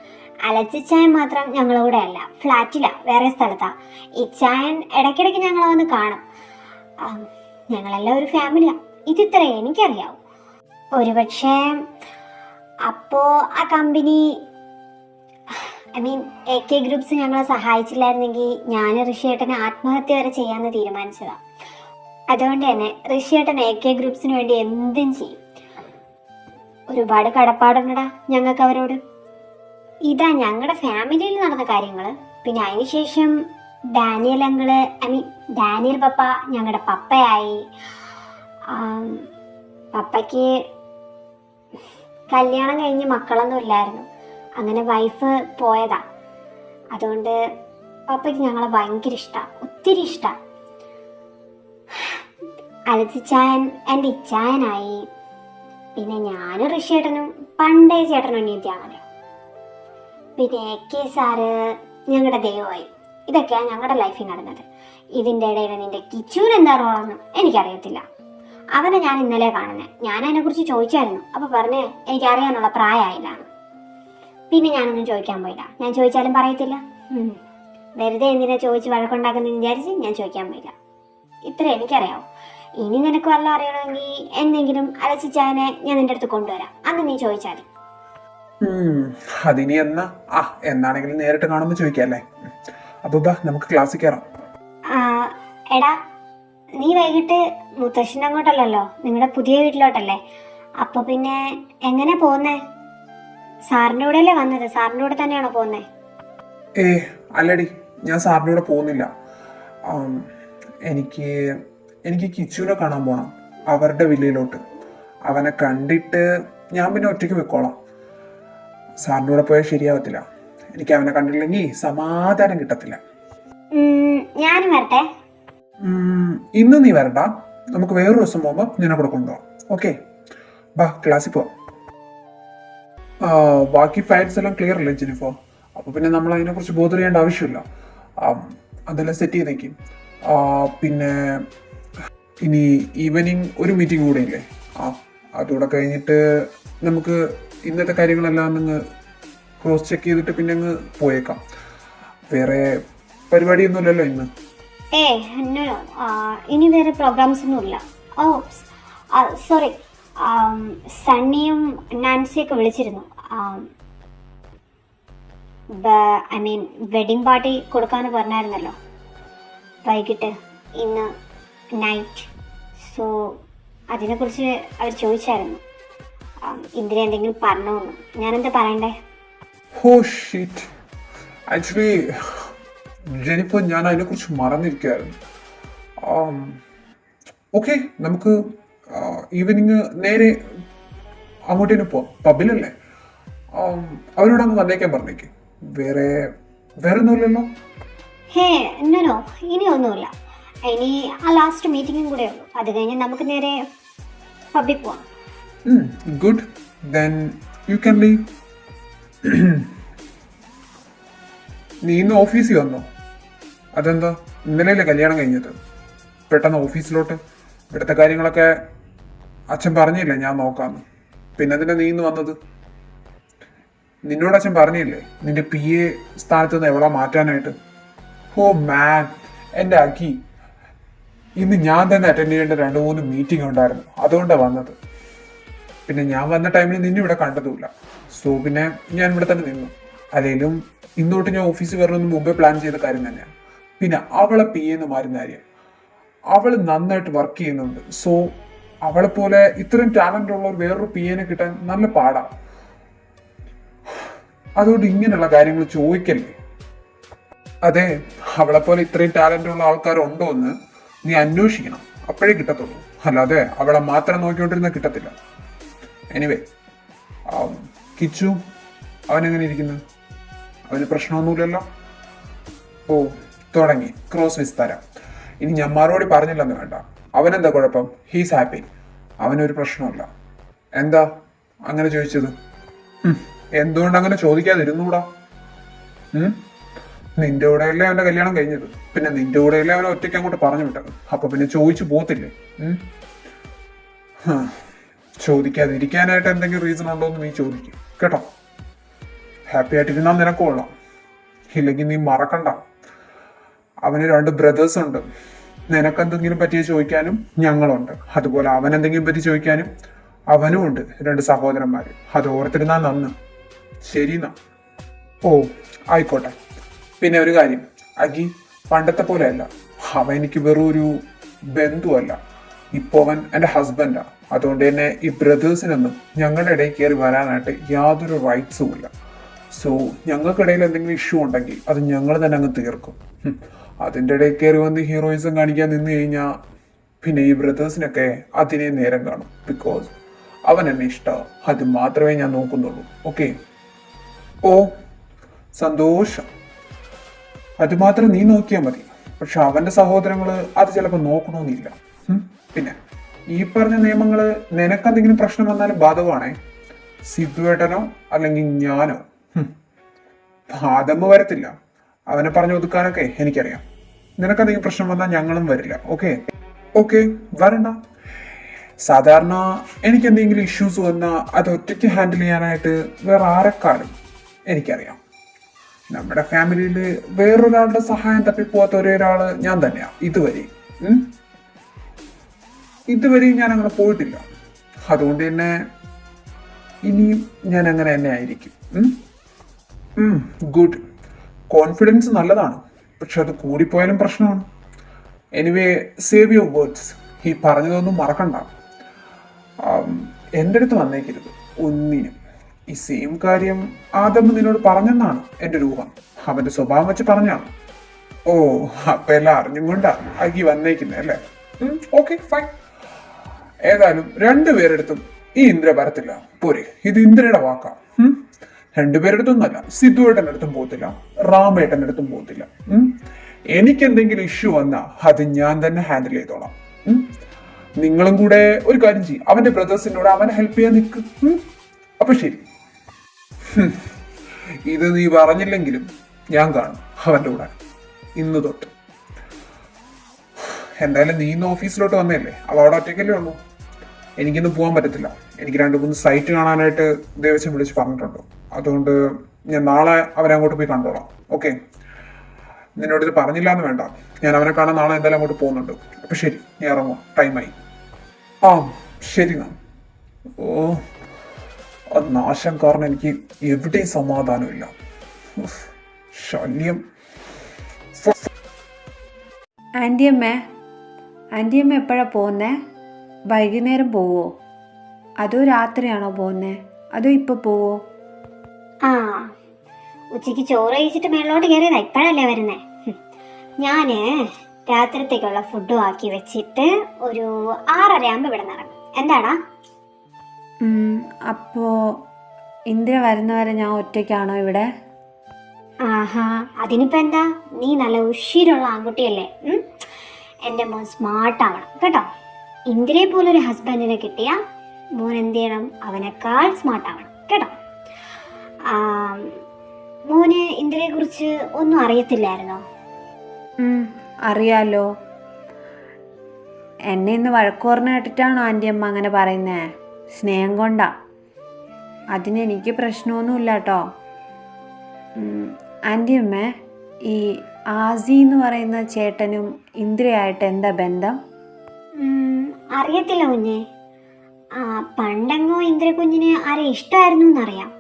[SPEAKER 5] അലച്ചിച്ചായൻ മാത്രം ഞങ്ങളുടെ കൂടെ അല്ല, ഫ്ലാറ്റിലാണ്, വേറെ സ്ഥലത്താണ്. ഇച്ചായൻ ഇടയ്ക്കിടയ്ക്ക് ഞങ്ങളെ വന്ന് കാണും. ഞങ്ങളെല്ലാം ഒരു ഫാമിലിയാണ്. ഇതിത്ര എനിക്കറിയാവും. ഒരുപക്ഷെ അപ്പോൾ ആ കമ്പനി AK ഗ്രൂപ്പ്സ് ഞങ്ങളെ സഹായിച്ചില്ലായിരുന്നെങ്കിൽ ഞാൻ ഋഷിയേട്ടനെ ആത്മഹത്യ വരെ ചെയ്യാമെന്ന് തീരുമാനിച്ചതാണ്. അതുകൊണ്ട് തന്നെ ഋഷിയേട്ടൻ AK ഗ്രൂപ്പ്സിന് വേണ്ടി എന്തും ചെയ്യും. ഒരുപാട് കടപ്പാടുണ്ടടാ ഞങ്ങൾക്ക് അവരോട്. ഇതാ ഞങ്ങളുടെ ഫാമിലിയിൽ നടന്ന കാര്യങ്ങൾ. പിന്നെ അതിനുശേഷം ഡാനിയൽ പപ്പ ഞങ്ങളുടെ പപ്പയായി. പപ്പയ്ക്ക് കല്യാണം കഴിഞ്ഞ് മക്കളൊന്നും ഇല്ലായിരുന്നു. അങ്ങനെ വൈഫ് പോയതാ. അതുകൊണ്ട് പപ്പയ്ക്ക് ഞങ്ങളെ ഭയങ്കര ഇഷ്ടമാണ്, ഒത്തിരി ഇഷ്ടമാണ്. അലച്ചിച്ചായൻ എൻ്റെ ഇച്ചായനായി. പിന്നെ ഞാനും ഋഷിയേട്ടനും പണ്ടേ ചേട്ടനും അനിയത്തിയാണല്ലോ. പിന്നെ AK സാറ് ഞങ്ങളുടെ ദൈവമായി. ഇതൊക്കെയാണ് ഞങ്ങളുടെ ലൈഫിൽ നടന്നത്. ഇതിൻ്റെ ഇടയിൽ നിന്റെ കിച്ചൂന് എന്താ റോളെന്നും എനിക്കറിയത്തില്ല. അവനെ ഞാൻ ഇന്നലെ കാണുന്നത്. ഞാൻ അതിനെക്കുറിച്ച് ചോദിച്ചായിരുന്നു. അപ്പോൾ പറഞ്ഞ് എനിക്കറിയാനുള്ള പ്രായമായില്ലാണ്. പിന്നെ ഞാനൊന്നും ചോദിക്കാൻ പോയില്ല. ഞാൻ ചോദിച്ചാലും പറയത്തില്ല. വെറുതെ എന്തിനാ ചോദിച്ച് വഴക്കുണ്ടാക്കുന്നത് വിചാരിച്ച് ഞാൻ ചോദിക്കാൻ പോയില്ല. ഇത്ര എനിക്കറിയാവും. ഇനി നിനക്ക് വല്ല അറിയണമെങ്കിൽ എന്തെങ്കിലും അലച്ചിച്ചാനെ ഞാൻ നിന്റെ അടുത്ത് കൊണ്ടുവരാം. അന്ന് നീ ചോദിച്ചാൽ.
[SPEAKER 3] അതിനി എന്നാണെങ്കിലും നേരിട്ട് കാണുമ്പോൾ ചോദിക്കാല്ലേ. അപ്പൊ നമുക്ക് ക്ലാസ്സിൽ കയറാം.
[SPEAKER 5] എടാ, നീ വൈകിട്ട് മുത്തശ്ശൻ്റെ അങ്ങോട്ടല്ലല്ലോ, നിങ്ങളുടെ പുതിയ വീട്ടിലോട്ടല്ലേ? അപ്പൊ പിന്നെ എങ്ങനെ പോന്നേ? സാറിൻ്റെ കൂടെയല്ലേ വന്നത്? സാറിൻ്റെ കൂടെ തന്നെയാണോ പോന്നേ?
[SPEAKER 3] അല്ലടി, ഞാൻ സാറിൻ്റെ കൂടെ പോകുന്നില്ല. എനിക്ക് കിച്ചുവിനെ കാണാൻ പോണം, അവരുടെ വില്ലയിലോട്ട്. അവനെ കണ്ടിട്ട് ഞാൻ പിന്നെ ഒറ്റയ്ക്ക് വെക്കോളാം. സാറിൻ്റെ കൂടെ പോയാൽ ശരിയാവത്തില്ല. എനിക്ക് അവനെ കണ്ടില്ലെങ്കിൽ സമാധാനം കിട്ടത്തില്ല.
[SPEAKER 5] ഞാനും വരട്ടെ?
[SPEAKER 3] ഇന്ന് നീ വരണ്ട, നമുക്ക് വേറൊരു ദിവസം പോകുമ്പോൾ നിന്നെ കൂടെ കൊണ്ടുപോകാം. ഓക്കെ, ക്ലാസ്സിൽ പോവാം. ബാക്കി ഫയൽസ് എല്ലാം ക്ലിയർ അല്ലേ ജെനിഫർ? അപ്പൊ പിന്നെ നമ്മൾ അതിനെക്കുറിച്ച് ബോധർ ചെയ്യേണ്ട ആവശ്യമില്ല. അതെല്ലാം സെറ്റ് ചെയ്തേക്കും. പിന്നെ ഇനി ഈവനിങ് ഒരു മീറ്റിംഗ് കൂടെ ഇല്ലേ? അതുകൂടെ കഴിഞ്ഞിട്ട് നമുക്ക് ഇന്നത്തെ കാര്യങ്ങളെല്ലാം അങ്ങ് ക്രോസ് ചെക്ക് ചെയ്തിട്ട് പിന്നെ അങ്ങ് പോയേക്കാം. വേറെ പരിപാടിയൊന്നുമില്ലല്ലോ ഇന്ന്?
[SPEAKER 5] ഇനി വേറെ പ്രോഗ്രാംസ് ഒന്നുമില്ല. സോറി, സണ്ണിയും നാൻസിയൊക്കെ വിളിച്ചിരുന്നു. വെഡിങ് പാർട്ടി കൊടുക്കാമെന്ന് പറഞ്ഞായിരുന്നല്ലോ വൈകിട്ട്, ഇന്ന് നൈറ്റ്. സോ അതിനെക്കുറിച്ച് അവർ ചോദിച്ചായിരുന്നു ഇന്ദിര എന്തെങ്കിലും പറഞ്ഞോന്ന്. ഞാനെന്താ പറയണ്ടേ?
[SPEAKER 3] ആക്ച്വലി ജെനിഫർ, ഞാൻ അതിനെക്കുറിച്ച് മറന്നിരിക്കുകയായിരുന്നു. ഓക്കെ, നമുക്ക് ഈവനിങ് നേരെ അങ്ങോട്ടേക്ക് പോവാം. പബ്ബിലല്ലേ? അവരോട് അങ്ങ് വന്നേക്കാൻ പറഞ്ഞേക്ക്. വേറെ ഒന്നുമില്ലല്ലോ?
[SPEAKER 5] നോ, ഇനി ഒന്നുമില്ല. ഇനി ആ ലാസ്റ്റ് മീറ്റിംഗും കൂടെ ഉള്ളൂ. അത് കഴിഞ്ഞ് നമുക്ക് നേരെ പബ്ബിൽ പോവാം.
[SPEAKER 3] Good, then you can leave. നീ ഇന്ന് ഓഫീസിൽ വന്നോ? അതെന്താ, ഇന്നലെയല്ലേ കല്യാണം കഴിഞ്ഞത്? പെട്ടെന്ന് ഓഫീസിലോട്ട്? ഇവിടുത്തെ കാര്യങ്ങളൊക്കെ അച്ഛൻ പറഞ്ഞില്ലേ ഞാൻ നോക്കാമെന്ന്. പിന്നെ എന്തിനാ നീ ഇന്ന് വന്നത്? നിന്നോട് അച്ഛൻ പറഞ്ഞില്ലേ നിന്റെ PA സ്ഥാനത്ത് നിന്ന് എവിടെ മാറ്റാനായിട്ട്? മാൻ, എൻ്റെ അക്കി, ഇന്ന് ഞാൻ തന്നെ അറ്റൻഡ് ചെയ്യേണ്ട 2-3 മീറ്റിംഗ് ഉണ്ടായിരുന്നു. അതുകൊണ്ടാണ് വന്നത്. പിന്നെ ഞാൻ വന്ന ടൈമിൽ നിന്നെ ഇവിടെ കണ്ടതുമില്ല. സോ പിന്നെ ഞാൻ ഇവിടെ തന്നെ നിന്നു. അല്ലെങ്കിലും ഇന്നോട്ട് ഞാൻ ഓഫീസിൽ വരണമെന്ന് മുമ്പേ പ്ലാൻ ചെയ്ത കാര്യം തന്നെയാണ്. പിന്നെ അവളെ പി എന്ന് മാറുന്ന കാര്യം, അവൾ നന്നായിട്ട് വർക്ക് ചെയ്യുന്നുണ്ട്. സോ അവളെ പോലെ ഇത്രയും ടാലന്റ് ഉള്ള വേറൊരു പി എനെ കിട്ടാൻ നല്ല പാടാണ്. അതുകൊണ്ട് ഇങ്ങനെയുള്ള കാര്യങ്ങൾ ചോദിക്കല്ലേ. അതെ, അവളെ പോലെ ഇത്രയും ടാലന്റ് ഉള്ള ആൾക്കാരുണ്ടോ എന്ന് നീ അന്വേഷിക്കണം, അപ്പോഴേ കിട്ടത്തുള്ളൂ. അല്ലാതെ അവളെ മാത്രം നോക്കിക്കൊണ്ടിരുന്ന കിട്ടത്തില്ല. എനിവേ, കിച്ചു അവനെങ്ങനെ ഇരിക്കുന്നു? അവന് പ്രശ്നമൊന്നുമില്ലല്ലോ? ഓ, തുടങ്ങി ക്രോസ് വിസ്താരം. ഇനി ഞാൻ മറുപടി പറഞ്ഞില്ലെന്ന് വേണ്ട. അവനെന്താ കുഴപ്പം? He's happy. അവനൊരു പ്രശ്നമില്ല. എന്താ അങ്ങനെ ചോദിച്ചത്? എന്തുകൊണ്ട് അങ്ങനെ ചോദിക്കാതിരുന്നൂടാ? നിന്റെ കൂടെയല്ലേ അവന്റെ കല്യാണം കഴിഞ്ഞത്, പിന്നെ നിന്റെ കൂടെയല്ലേ അവനെ ഒറ്റയ്ക്ക് അങ്ങോട്ട് പറഞ്ഞു വിട്ടത്. അപ്പൊ പിന്നെ ചോദിച്ചു പോത്തില്ലേ? ചോദിക്കാതിരിക്കാനായിട്ട് എന്തെങ്കിലും റീസൺ ഉണ്ടോ എന്ന് നീ ചോദിക്കും കേട്ടോ. ഹാപ്പി ആയിട്ടിരുന്നാൽ നിനക്ക് കൊള്ളാം. ഇല്ലെങ്കിൽ നീ മറക്കണ്ട, അവന് 2 ബ്രദേഴ്സ് ഉണ്ട്. നിനക്കെന്തെങ്കിലും പറ്റി ചോദിക്കാനും ഞങ്ങളുണ്ട്. അതുപോലെ അവൻ എന്തെങ്കിലും പറ്റി ചോദിക്കാനും അവനും ഉണ്ട് 2 സഹോദരന്മാര്. അത് ഓർത്തിരുന്നാ നന്ന്. ശരിന്നാ? ഓ, ആയിക്കോട്ടെ. പിന്നെ ഒരു കാര്യം, അഗി പണ്ടത്തെ പോലെയല്ല. അവൻ എനിക്ക് വെറും ഒരു ബന്ധുവല്ല, ഇപ്പൊ അവൻ എൻ്റെ ഹസ്ബൻഡാ. അതുകൊണ്ട് തന്നെ ഈ ബ്രദേഴ്സിനൊന്നും ഞങ്ങളുടെ ഇടയിൽ കയറി വരാനായിട്ട് യാതൊരു റൈറ്റ്സും ഇല്ല. സോ ഞങ്ങൾക്കിടയിൽ എന്തെങ്കിലും ഇഷ്യൂ ഉണ്ടെങ്കിൽ അത് ഞങ്ങൾ തന്നെ അങ്ങ് തീർക്കും. അതിൻ്റെ ഇടയിൽ കയറി വന്ന് ഹീറോയിസം കാണിക്കാൻ നിന്ന് കഴിഞ്ഞാൽ പിന്നെ ഈ ബ്രദേഴ്സിനൊക്കെ അതിനെ നേരം കാണും. ബിക്കോസ് അവൻ എന്നെ ഇഷ്ടമാണ്, അത് മാത്രമേ ഞാൻ നോക്കുന്നുള്ളൂ. ഓക്കെ? ഓ, സന്തോഷം. അത് മാത്രം നീ നോക്കിയാൽ മതി. പക്ഷെ അവന്റെ സഹോദരങ്ങള് അത് ചിലപ്പോൾ നോക്കണമെന്നില്ല. പിന്നെ ഈ പറഞ്ഞ നിയമങ്ങള് നിനക്കെന്തെങ്കിലും പ്രശ്നം വന്നാലും ബാധകമാണേ. സിദ്ധുവേട്ടനോ അല്ലെങ്കിൽ ഞാനോ ബാധമ വരത്തില്ല. അവനെ പറഞ്ഞു ഒതുക്കാനൊക്കെ എനിക്കറിയാം. നിനക്കെന്തെങ്കിലും പ്രശ്നം വന്നാൽ ഞങ്ങളും വരില്ല. ഓക്കെ? ഓക്കെ, വരണ്ട. സാധാരണ എനിക്ക് എന്തെങ്കിലും ഇഷ്യൂസ് വന്നാൽ അത് ഒറ്റയ്ക്ക് ഹാൻഡിൽ ചെയ്യാനായിട്ട് വേറെ ആരെക്കാളും എനിക്കറിയാം. നമ്മുടെ ഫാമിലിയിൽ വേറൊരാളുടെ സഹായം തപ്പിപ്പോവാത്ത ഒരാള് ഞാൻ തന്നെയാ. ഇതുവരെയും ഞാൻ അങ്ങനെ പോയിട്ടില്ല. അതുകൊണ്ട് തന്നെ ഇനിയും ഞാൻ അങ്ങനെ തന്നെ ആയിരിക്കും. ഗുഡ്. കോൺഫിഡൻസ് നല്ലതാണ്, പക്ഷെ അത് കൂടിപ്പോയാലും പ്രശ്നമാണ്. Anyway, save your words. ഈ പറഞ്ഞതൊന്നും മറക്കണ്ട. എൻ്റെ അടുത്ത് വന്നേക്കരുത് ഒന്നിനും. ഈ സെയിം കാര്യം ആദം നിന്നോട് പറഞ്ഞെന്നാണ് എൻ്റെ ഒരു ഊഹം. അവന്റെ സ്വഭാവം വെച്ച് പറഞ്ഞാണ്. ഓ, അപ്പൊ എല്ലാം അറിഞ്ഞും കൊണ്ടാ അഗി വന്നേക്കുന്നേ അല്ലേ? Okay, fine. ഏതായാലും 2 പേരെടുത്തും ഈ ഇന്ദ്ര വരത്തില്ല. പോരെ, ഇത് ഇന്ദ്രയുടെ വാക്കാ. 2 പേരെടുത്തൊന്നല്ല, സിദ്ധുവേട്ടൻ്റെ അടുത്തും പോകത്തില്ല, റാമേട്ടൻ്റെ അടുത്തും പോകത്തില്ല. എനിക്ക് എന്തെങ്കിലും ഇഷ്യൂ വന്നാ അത് ഞാൻ തന്നെ ഹാൻഡിൽ ചെയ്തോളാം. നിങ്ങളും കൂടെ ഒരു കാര്യം ചെയ്യും, അവന്റെ ബ്രദേഴ്സിനോട് അവനെ ഹെൽപ്പ് ചെയ്യാൻ നിൽക്കും. അപ്പൊ ശരി. ഇത് നീ പറഞ്ഞില്ലെങ്കിലും ഞാൻ കാണും അവന്റെ കൂടെ ഇന്ന് തൊട്ട്. എന്തായാലും നീ ഇന്ന് ഓഫീസിലോട്ട് വന്നല്ലേ, അവ അവിടെ ഒറ്റയ്ക്കല്ലേ ഉള്ളൂ. എനിക്കിന്ന് പോകാൻ പറ്റത്തില്ല. എനിക്ക് 2-3 സൈറ്റ് കാണാനായിട്ട് ദേവസ്വം വിളിച്ച് പറഞ്ഞിട്ടുണ്ട്. അതുകൊണ്ട് ഞാൻ നാളെ അവനെ അങ്ങോട്ട് പോയി കണ്ടോളാം. ഓക്കെ? നിന്നോട് ഇത് പറഞ്ഞില്ല എന്ന് വേണ്ട. ഞാൻ അവനെ കാണാൻ നാളെ എന്തായാലും അങ്ങോട്ട് പോകുന്നുണ്ട്. അപ്പൊ ശരി, ഞാൻ ഇറങ്ങുക, ടൈമായി. ആ, ശരി നാ. ഓ, നാശം കാരണം എനിക്ക് എവിടെയും സമാധാനമില്ല. ശല്യം.
[SPEAKER 4] ആൻറ്റിയമ്മ എപ്പോഴാണ് പോകുന്നേ? വൈകുന്നേരം പോവോ? അതോ രാത്രിയാണോ പോകുന്നേ? അതോ ഇപ്പോൾ പോവോ?
[SPEAKER 5] ആ, ഉച്ചയ്ക്ക് ചോറ് കഴിച്ചിട്ട് മേളിലോട്ട് കയറിയതാ, ഇപ്പോഴല്ലേ വരുന്നേ. ഞാന് രാത്രിത്തേക്കുള്ള ഫുഡും ആക്കി വെച്ചിട്ട് ഒരു 6:30 ആകുമ്പോൾ ഇവിടെ നടക്കും. എന്താടാ?
[SPEAKER 4] അപ്പോൾ ഇന്ദ്ര വരുന്നവരെ ഞാൻ ഒറ്റയ്ക്കാണോ ഇവിടെ?
[SPEAKER 5] ആഹാ, അതിനിപ്പോ എന്താ, നീ നല്ല ഉഷിരുള്ള ആൺകുട്ടിയല്ലേ. എൻ്റെ മോൻ സ്മാർട്ട് ആവണം കേട്ടോ. ഇന്ദ്രയെ പോലൊരു ഹസ്ബൻഡിനെ കിട്ടിയ മോൻ എന്ത് ചെയ്യണം? അവനേക്കാൾ സ്മാർട്ട് ആവണം കേട്ടോ. മോന് ഇന്ദ്രയെ കുറിച്ച് ഒന്നും അറിയത്തില്ലായിരുന്നോ?
[SPEAKER 4] അറിയാലോ. എന്നെ ഇന്ന് വഴക്കുറഞ്ഞ കേട്ടിട്ടാണോ ആൻറ്റിയമ്മ അങ്ങനെ പറയുന്നേ? സ്നേഹം കൊണ്ടാ. അതിനെനിക്ക് പ്രശ്നമൊന്നുമില്ല കേട്ടോ. ആൻറ്റിയമ്മ, ഈ ആസി എന്ന് പറയുന്ന ചേട്ടനും ഇന്ദ്രയായിട്ട് എന്താ ബന്ധം?
[SPEAKER 5] അറിയത്തില്ല കുഞ്ഞെ. പണ്ടെങ്ങോ ഇന്ദ്ര കുഞ്ഞിന് ആരെ ഇഷ്ടമായിരുന്നു എന്നറിയാം.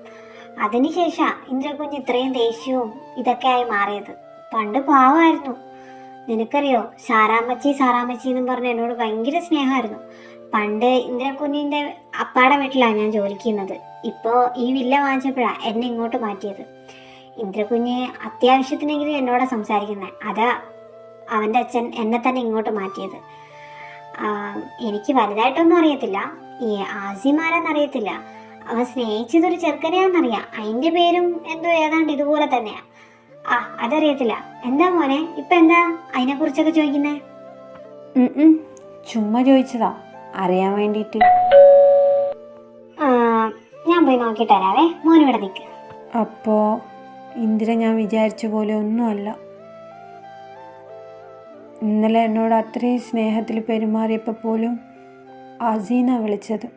[SPEAKER 5] അതിനുശേഷം ഇന്ദ്രകുഞ്ഞ് ഇത്രയും ദേഷ്യവും ഇതൊക്കെ ആയി മാറിയത്. പണ്ട് പാവമായിരുന്നു. നിനക്കറിയോ, സാറാമ്മച്ചി സാറാമ്മച്ചി എന്നും പറഞ്ഞ് എന്നോട് ഭയങ്കര സ്നേഹമായിരുന്നു. പണ്ട് ഇന്ദ്രകുഞ്ഞിന്റെ അപ്പാടെ വീട്ടിലാണ് ഞാൻ ജോലിക്ക് ചെയ്യുന്നത്. ഇപ്പോൾ ഈ വില്ല വാങ്ങിച്ചപ്പോഴാണ് എന്നെ ഇങ്ങോട്ട് മാറ്റിയത്. ഇന്ദ്രകുഞ്ഞ് അത്യാവശ്യത്തിനെങ്കിലും എന്നോട് സംസാരിക്കുന്നത്. അതാ അവൻ്റെ അച്ഛൻ എന്നെ തന്നെ ഇങ്ങോട്ട് മാറ്റിയത്. എനിക്ക് വലുതായിട്ടൊന്നും അറിയത്തില്ല. ഈ ആസിമാരെന്നറിയത്തില്ല. അവൻ സ്നേഹിച്ചതൊരു ചെറുക്കനെയാണെന്നറിയാം. അതിൻ്റെ പേരും എന്തോ ഏതാണ്ട് ഇതുപോലെ തന്നെയാ. അതറിയത്തില്ല. എന്താ മോനെ ഇപ്പൊ എന്താ അതിനെക്കുറിച്ചൊക്കെ ചോദിക്കുന്നേ?
[SPEAKER 4] ചുമ്മാ ചോദിച്ചതാ, അറിയാൻ വേണ്ടിയിട്ട്.
[SPEAKER 5] ഞാൻ പോയി നോക്കിയിട്ട് വരാവേ, മോനിവിടെ നിൽക്ക്.
[SPEAKER 4] അപ്പോൾ ഇന്ദിര ഞാൻ വിചാരിച്ച പോലെ ഒന്നുമല്ല. ഇന്നലെ എന്നോട് അത്രയും സ്നേഹത്തിൽ പെരുമാറിയപ്പോൾ പോലും അസീന വിളിച്ചത്.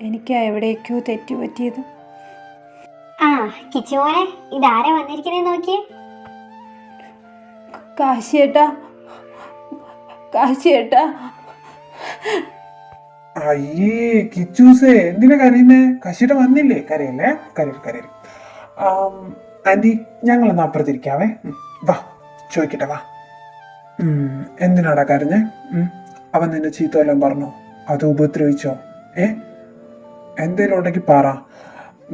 [SPEAKER 4] എനിക്കാ എവിടേക്കോ തെറ്റുപറ്റിയത്.
[SPEAKER 5] കിച്ചുമോനെ, ഇതാരാ വന്നിരിക്കുന്നേ നോക്കിയേ.
[SPEAKER 4] കാശിയേട്ടാ.
[SPEAKER 3] അയ്യേ കിച്ചൂസേ, എന്തിനാ കരയുന്നേ? കശിയുടെ വന്നില്ലേ? കരയല്ലേ, കരയിൽ. ആന്റി, ഞങ്ങളൊന്ന് അപ്പുറത്തിരിക്കാവേ. വാ, ചോദിക്കട്ടെ, വാ. എന്തിനാടാ കരഞ്ഞേ? അവൻ നിന്നെ ചീത്ത വല്ലതും പറഞ്ഞോ? അത് ഉപദ്രവിച്ചോ? എന്തേലും ഉണ്ടെങ്കിൽ പറ.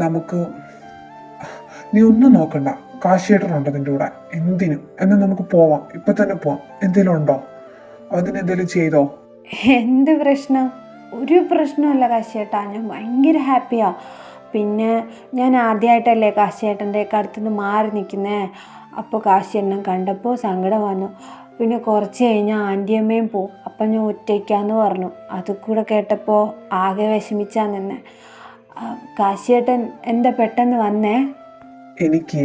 [SPEAKER 3] നമുക്ക്, നീ ഒന്നും നോക്കണ്ട, കാശിയേട്ടനുണ്ട് നിന്റെ കൂടെ. എന്നാ നമുക്ക് പോവാം, ഇപ്പൊ തന്നെ പോവാം. എന്തേലും ഉണ്ടോ? അതിനെന്തേലും ചെയ്തോ?
[SPEAKER 4] എന്ത് പ്രശ്നം? ഒരു പ്രശ്നമല്ല കാശിയേട്ടാ, ഞാൻ ഭയങ്കര ഹാപ്പിയാ. പിന്നെ ഞാൻ ആദ്യമായിട്ടല്ലേ കാശിയേട്ടൻ്റെ അടുത്തുനിന്ന് മാറി നിൽക്കുന്നേ. അപ്പോൾ കാശിയേട്ടനെ കണ്ടപ്പോൾ സങ്കടം വന്നു. പിന്നെ കുറച്ച് കഴിഞ്ഞാൽ ആൻറ്റിയമ്മയും പോവും. അപ്പം ഞാൻ ഒറ്റയ്ക്കാന്ന് പറഞ്ഞു. അത് കൂടെ കേട്ടപ്പോൾ ആകെ വിഷമിച്ചാ നിന്നെ. കാശിയേട്ടൻ എന്താ പെട്ടെന്ന് വന്നേ?
[SPEAKER 3] എനിക്ക്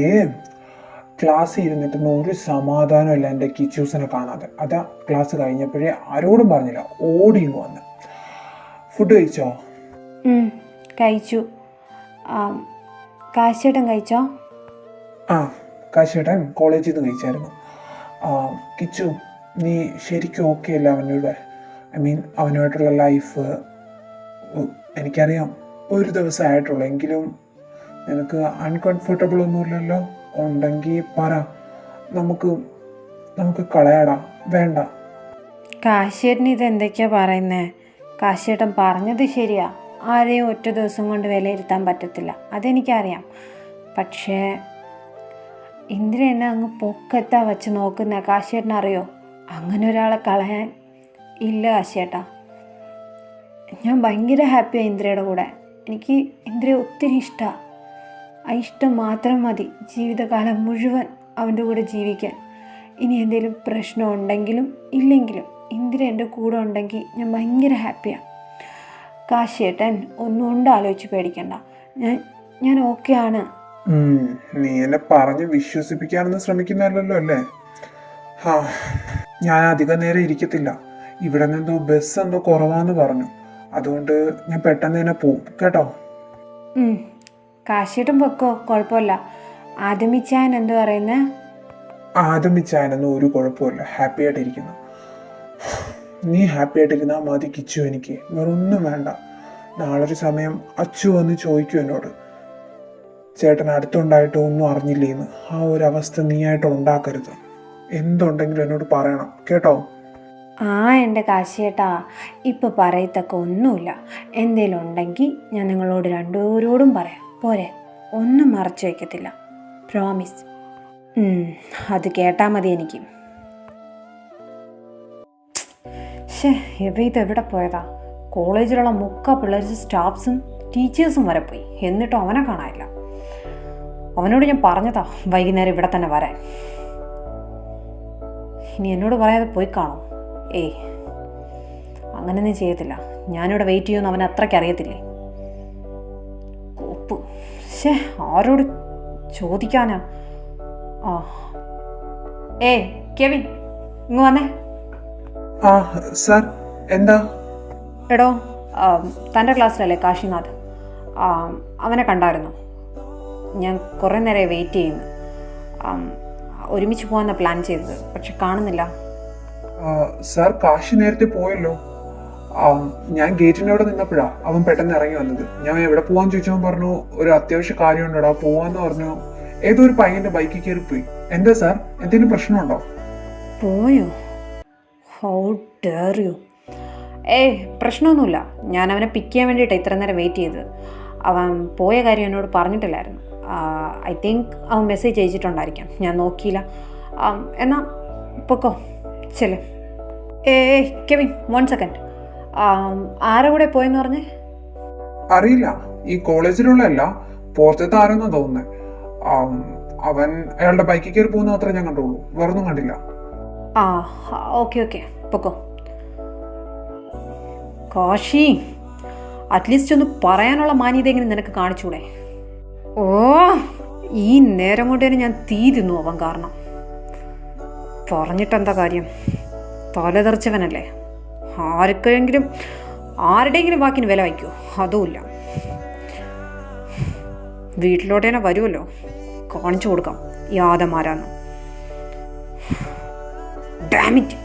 [SPEAKER 3] ക്ലാസ്സിൽ ഇരുന്നിട്ടൊന്നും ഒരു സമാധാനമില്ല എൻ്റെ കിച്ചൂസിനെ കാണാതെ. അതാ ക്ലാസ് കഴിഞ്ഞപ്പോഴേ ആരോടും പറഞ്ഞില്ല, ഓടിയും വന്ന്. ഫുഡ് കഴിച്ചോ?
[SPEAKER 4] കഴിച്ചു. കാശിയേട്ടൻ കഴിച്ചോ?
[SPEAKER 3] കാശിയേട്ടൻ കോളേജിൽ നിന്ന് കഴിച്ചായിരുന്നു. കിച്ചു, നീ ശരിക്കും ഓക്കെ അല്ല അവനോട്? അവനുമായിട്ടുള്ള ലൈഫ് എനിക്കറിയാം, ഒരു ദിവസം ആയിട്ടുള്ളൂ. എങ്കിലും നിനക്ക് അൺകംഫർട്ടബിൾ ഒന്നുമില്ലല്ലോ? ഉണ്ടെങ്കിൽ പറ, നമുക്ക് കളയാടാ. വേണ്ട.
[SPEAKER 4] കാശിയേട്ടൻ ഇതെന്തൊക്കെയാ പറയുന്നേ? കാശിയേട്ടൻ പറഞ്ഞത് ശരിയാ. ആരെയും ഒറ്റ ദിവസം കൊണ്ട് വിലയിരുത്താൻ പറ്റത്തില്ല, അതെനിക്കറിയാം. പക്ഷേ ഇന്ദിര എന്നെ അങ്ങ് പൊക്കത്താ വച്ച് നോക്കുന്ന. കാശിയേട്ടൻ അറിയോ? അങ്ങനെ ഒരാളെ കളയാൻ ഇല്ല കാശിയേട്ടാ. ഞാൻ ഭയങ്കര ഹാപ്പിയാണ് ഇന്ദിരയുടെ കൂടെ. എനിക്ക് ഇന്ദിരയെ ഒത്തിരി ഇഷ്ടമാണ്. ആ ഇഷ്ടം മാത്രം മതി ജീവിതകാലം മുഴുവൻ അവൻ്റെ കൂടെ ജീവിക്കാൻ. ഇനി എന്തെങ്കിലും പ്രശ്നം ഉണ്ടെങ്കിലും ഇല്ലെങ്കിലും ഇന്ദിര എൻ്റെ കൂടെ ഉണ്ടെങ്കിൽ ഞാൻ ഭയങ്കര ഹാപ്പിയാണ്. കാശിയേട്ടൻ ഒന്നും കൊണ്ട് ആലോചിച്ച് പേടിക്കണ്ട. ഞാൻ ഓക്കെ ആണ്.
[SPEAKER 3] നീ എന്നെ പറഞ്ഞ് വിശ്വസിപ്പിക്കാനൊന്നും ശ്രമിക്കുന്നല്ലോ അല്ലേ? ഞാൻ അധികം നേരം ഇരിക്കത്തില്ല. ഇവിടെ നിന്നെന്തോ ബസ് എന്തോ കുറവാന്ന് പറഞ്ഞു. അതുകൊണ്ട് ഞാൻ പെട്ടെന്ന് തന്നെ പോവും കേട്ടോ.
[SPEAKER 4] കാശിയേട്ടൻ പൊക്കോ, കുഴപ്പമില്ല. ആദമിച്ചാൻ എന്തു പറയുന്നേ?
[SPEAKER 3] ആദമിച്ചാനൊന്നും ഒരു കുഴപ്പമില്ല, ഹാപ്പി ആയിട്ടിരിക്കുന്നു. നീ ഹാപ്പി ആയിട്ടിരുന്നാൽ മതി കിച്ചു. എനിക്ക് വേറൊന്നും വേണ്ട. നാളൊരു സമയം അച്ചു വന്ന് ചോദിക്കും എന്നോട്, ചേട്ടൻ അടുത്തുണ്ടായിട്ട് ഒന്നും അറിഞ്ഞില്ലേന്ന്. ആ ഒരു അവസ്ഥ നീ ആയിട്ട് ഉണ്ടാക്കരുത്. എന്തുണ്ടെങ്കിലും എന്നോട് പറയണം കേട്ടോ.
[SPEAKER 4] എൻ്റെ കാശിയേട്ടാ, ഇപ്പോൾ പറയത്തക്ക ഒന്നുമില്ല. എന്തേലും ഉണ്ടെങ്കിൽ ഞാൻ നിങ്ങളോട് രണ്ടുപേരോടും പറയാം, പോരെ? ഒന്നും മറച്ചു വയ്ക്കത്തില്ല, പ്രോമിസ്. അത് കേട്ടാൽ മതി എനിക്ക്. ഇതെവിടെ പോയതാ? കോളേജിലുള്ള മുക്ക പിള്ളേർ, സ്റ്റാഫ്സും ടീച്ചേഴ്സും വരെ പോയി. എന്നിട്ടും അവനെ കാണാനില്ല. അവനോട് ഞാൻ പറഞ്ഞതാ വൈകുന്നേരം ഇവിടെ തന്നെ വരാൻ. ഇനി എന്നോട് പറയാതെ പോയി കാണും? അങ്ങനെയൊന്നും ചെയ്യത്തില്ല. ഞാനിവിടെ വെയിറ്റ് ചെയ്യുമെന്ന് അവൻ അത്രയ്ക്ക് അറിയത്തില്ലേ? കോപ്പ്. ആരോട് ചോദിക്കാനാ? കെവിൻ, ഇങ്ങ് വന്നേ.
[SPEAKER 3] സർ, എന്താ?
[SPEAKER 4] എടോ, തൻ്റെ ക്ലാസ്സിലല്ലേ കാശിനാഥ്? അവനെ കണ്ടായിരുന്നു. ഞാൻ കുറേ നേരമായി വെയിറ്റ് ചെയ്യുന്നു. ഒരുമിച്ച് പോകാനാണ് പ്ലാൻ ചെയ്തത്, പക്ഷെ കാണുന്നില്ല.
[SPEAKER 3] സാർ, കാശി നേരത്തെ പോയല്ലോ. ഞാൻ ഗേറ്റിൻ്റെ അവിടെ നിന്നപ്പോഴാ അവൻ പെട്ടെന്ന് ഇറങ്ങി വന്നത്. ഞാൻ എവിടെ പോവാന്ന് ചോദിച്ചവൻ പറഞ്ഞു ഒരു അത്യാവശ്യ കാര്യമുണ്ടോടാ പോവാന്ന് പറഞ്ഞു. ഏതോ ഒരു പയ്യന്റെ ബൈക്കിൽ കയറി പോയി. എന്താ സാർ, എന്തെങ്കിലും പ്രശ്നമുണ്ടോ?
[SPEAKER 4] പോയോ? How dare you. പ്രശ്നമൊന്നുമില്ല. ഞാൻ അവനെ പിക്ക് ചെയ്യാൻ വേണ്ടിയിട്ടാണ് ഇത്ര നേരം വെയിറ്റ് ചെയ്തത്. അവൻ പോയ കാര്യം എന്നോട് പറഞ്ഞിട്ടില്ലായിരുന്നു. ഐ തിങ്ക് അവൻ മെസ്സേജ് അയച്ചിട്ടുണ്ടായിരിക്കാം, ഞാൻ നോക്കിയില്ല. എന്നാ പൊക്കോ, ചെല്ലേ. Kevin 1 second. ആരെ കൂടെ പോയെന്ന് പറഞ്ഞേ?
[SPEAKER 3] അറിയില്ല, ഈ കോളേജിലുള്ള അല്ല, പുറത്തത്തെ ആരെന്നാ തോന്നുന്നത്. അവൻ അയാളുടെ ബൈക്കിൽ കയറി പോകുന്ന മാത്രമേ ഞാൻ കണ്ടുള്ളൂ, വേറൊന്നും കണ്ടില്ല.
[SPEAKER 4] ഓക്കെ പൊക്കോ. കാശി, അറ്റ്ലീസ്റ്റ് ഒന്ന് പറയാനുള്ള മാന്യതയെങ്കിലും നിനക്ക് കാണിച്ചൂടെ? ഈ നേരം കൊണ്ട് തന്നെ ഞാൻ തീ തിന്നു അവൻ കാരണം. പറഞ്ഞിട്ടെന്താ കാര്യം? തലതെറിച്ചവനല്ലേ. ആരുടെയെങ്കിലും വാക്കിന് വില വയ്ക്കുമോ? അതുമില്ല. വീട്ടിലോട്ട് തന്നെ വരുമല്ലോ, കാണിച്ചു കൊടുക്കാം യാതമാരാന്ന്. Dam it.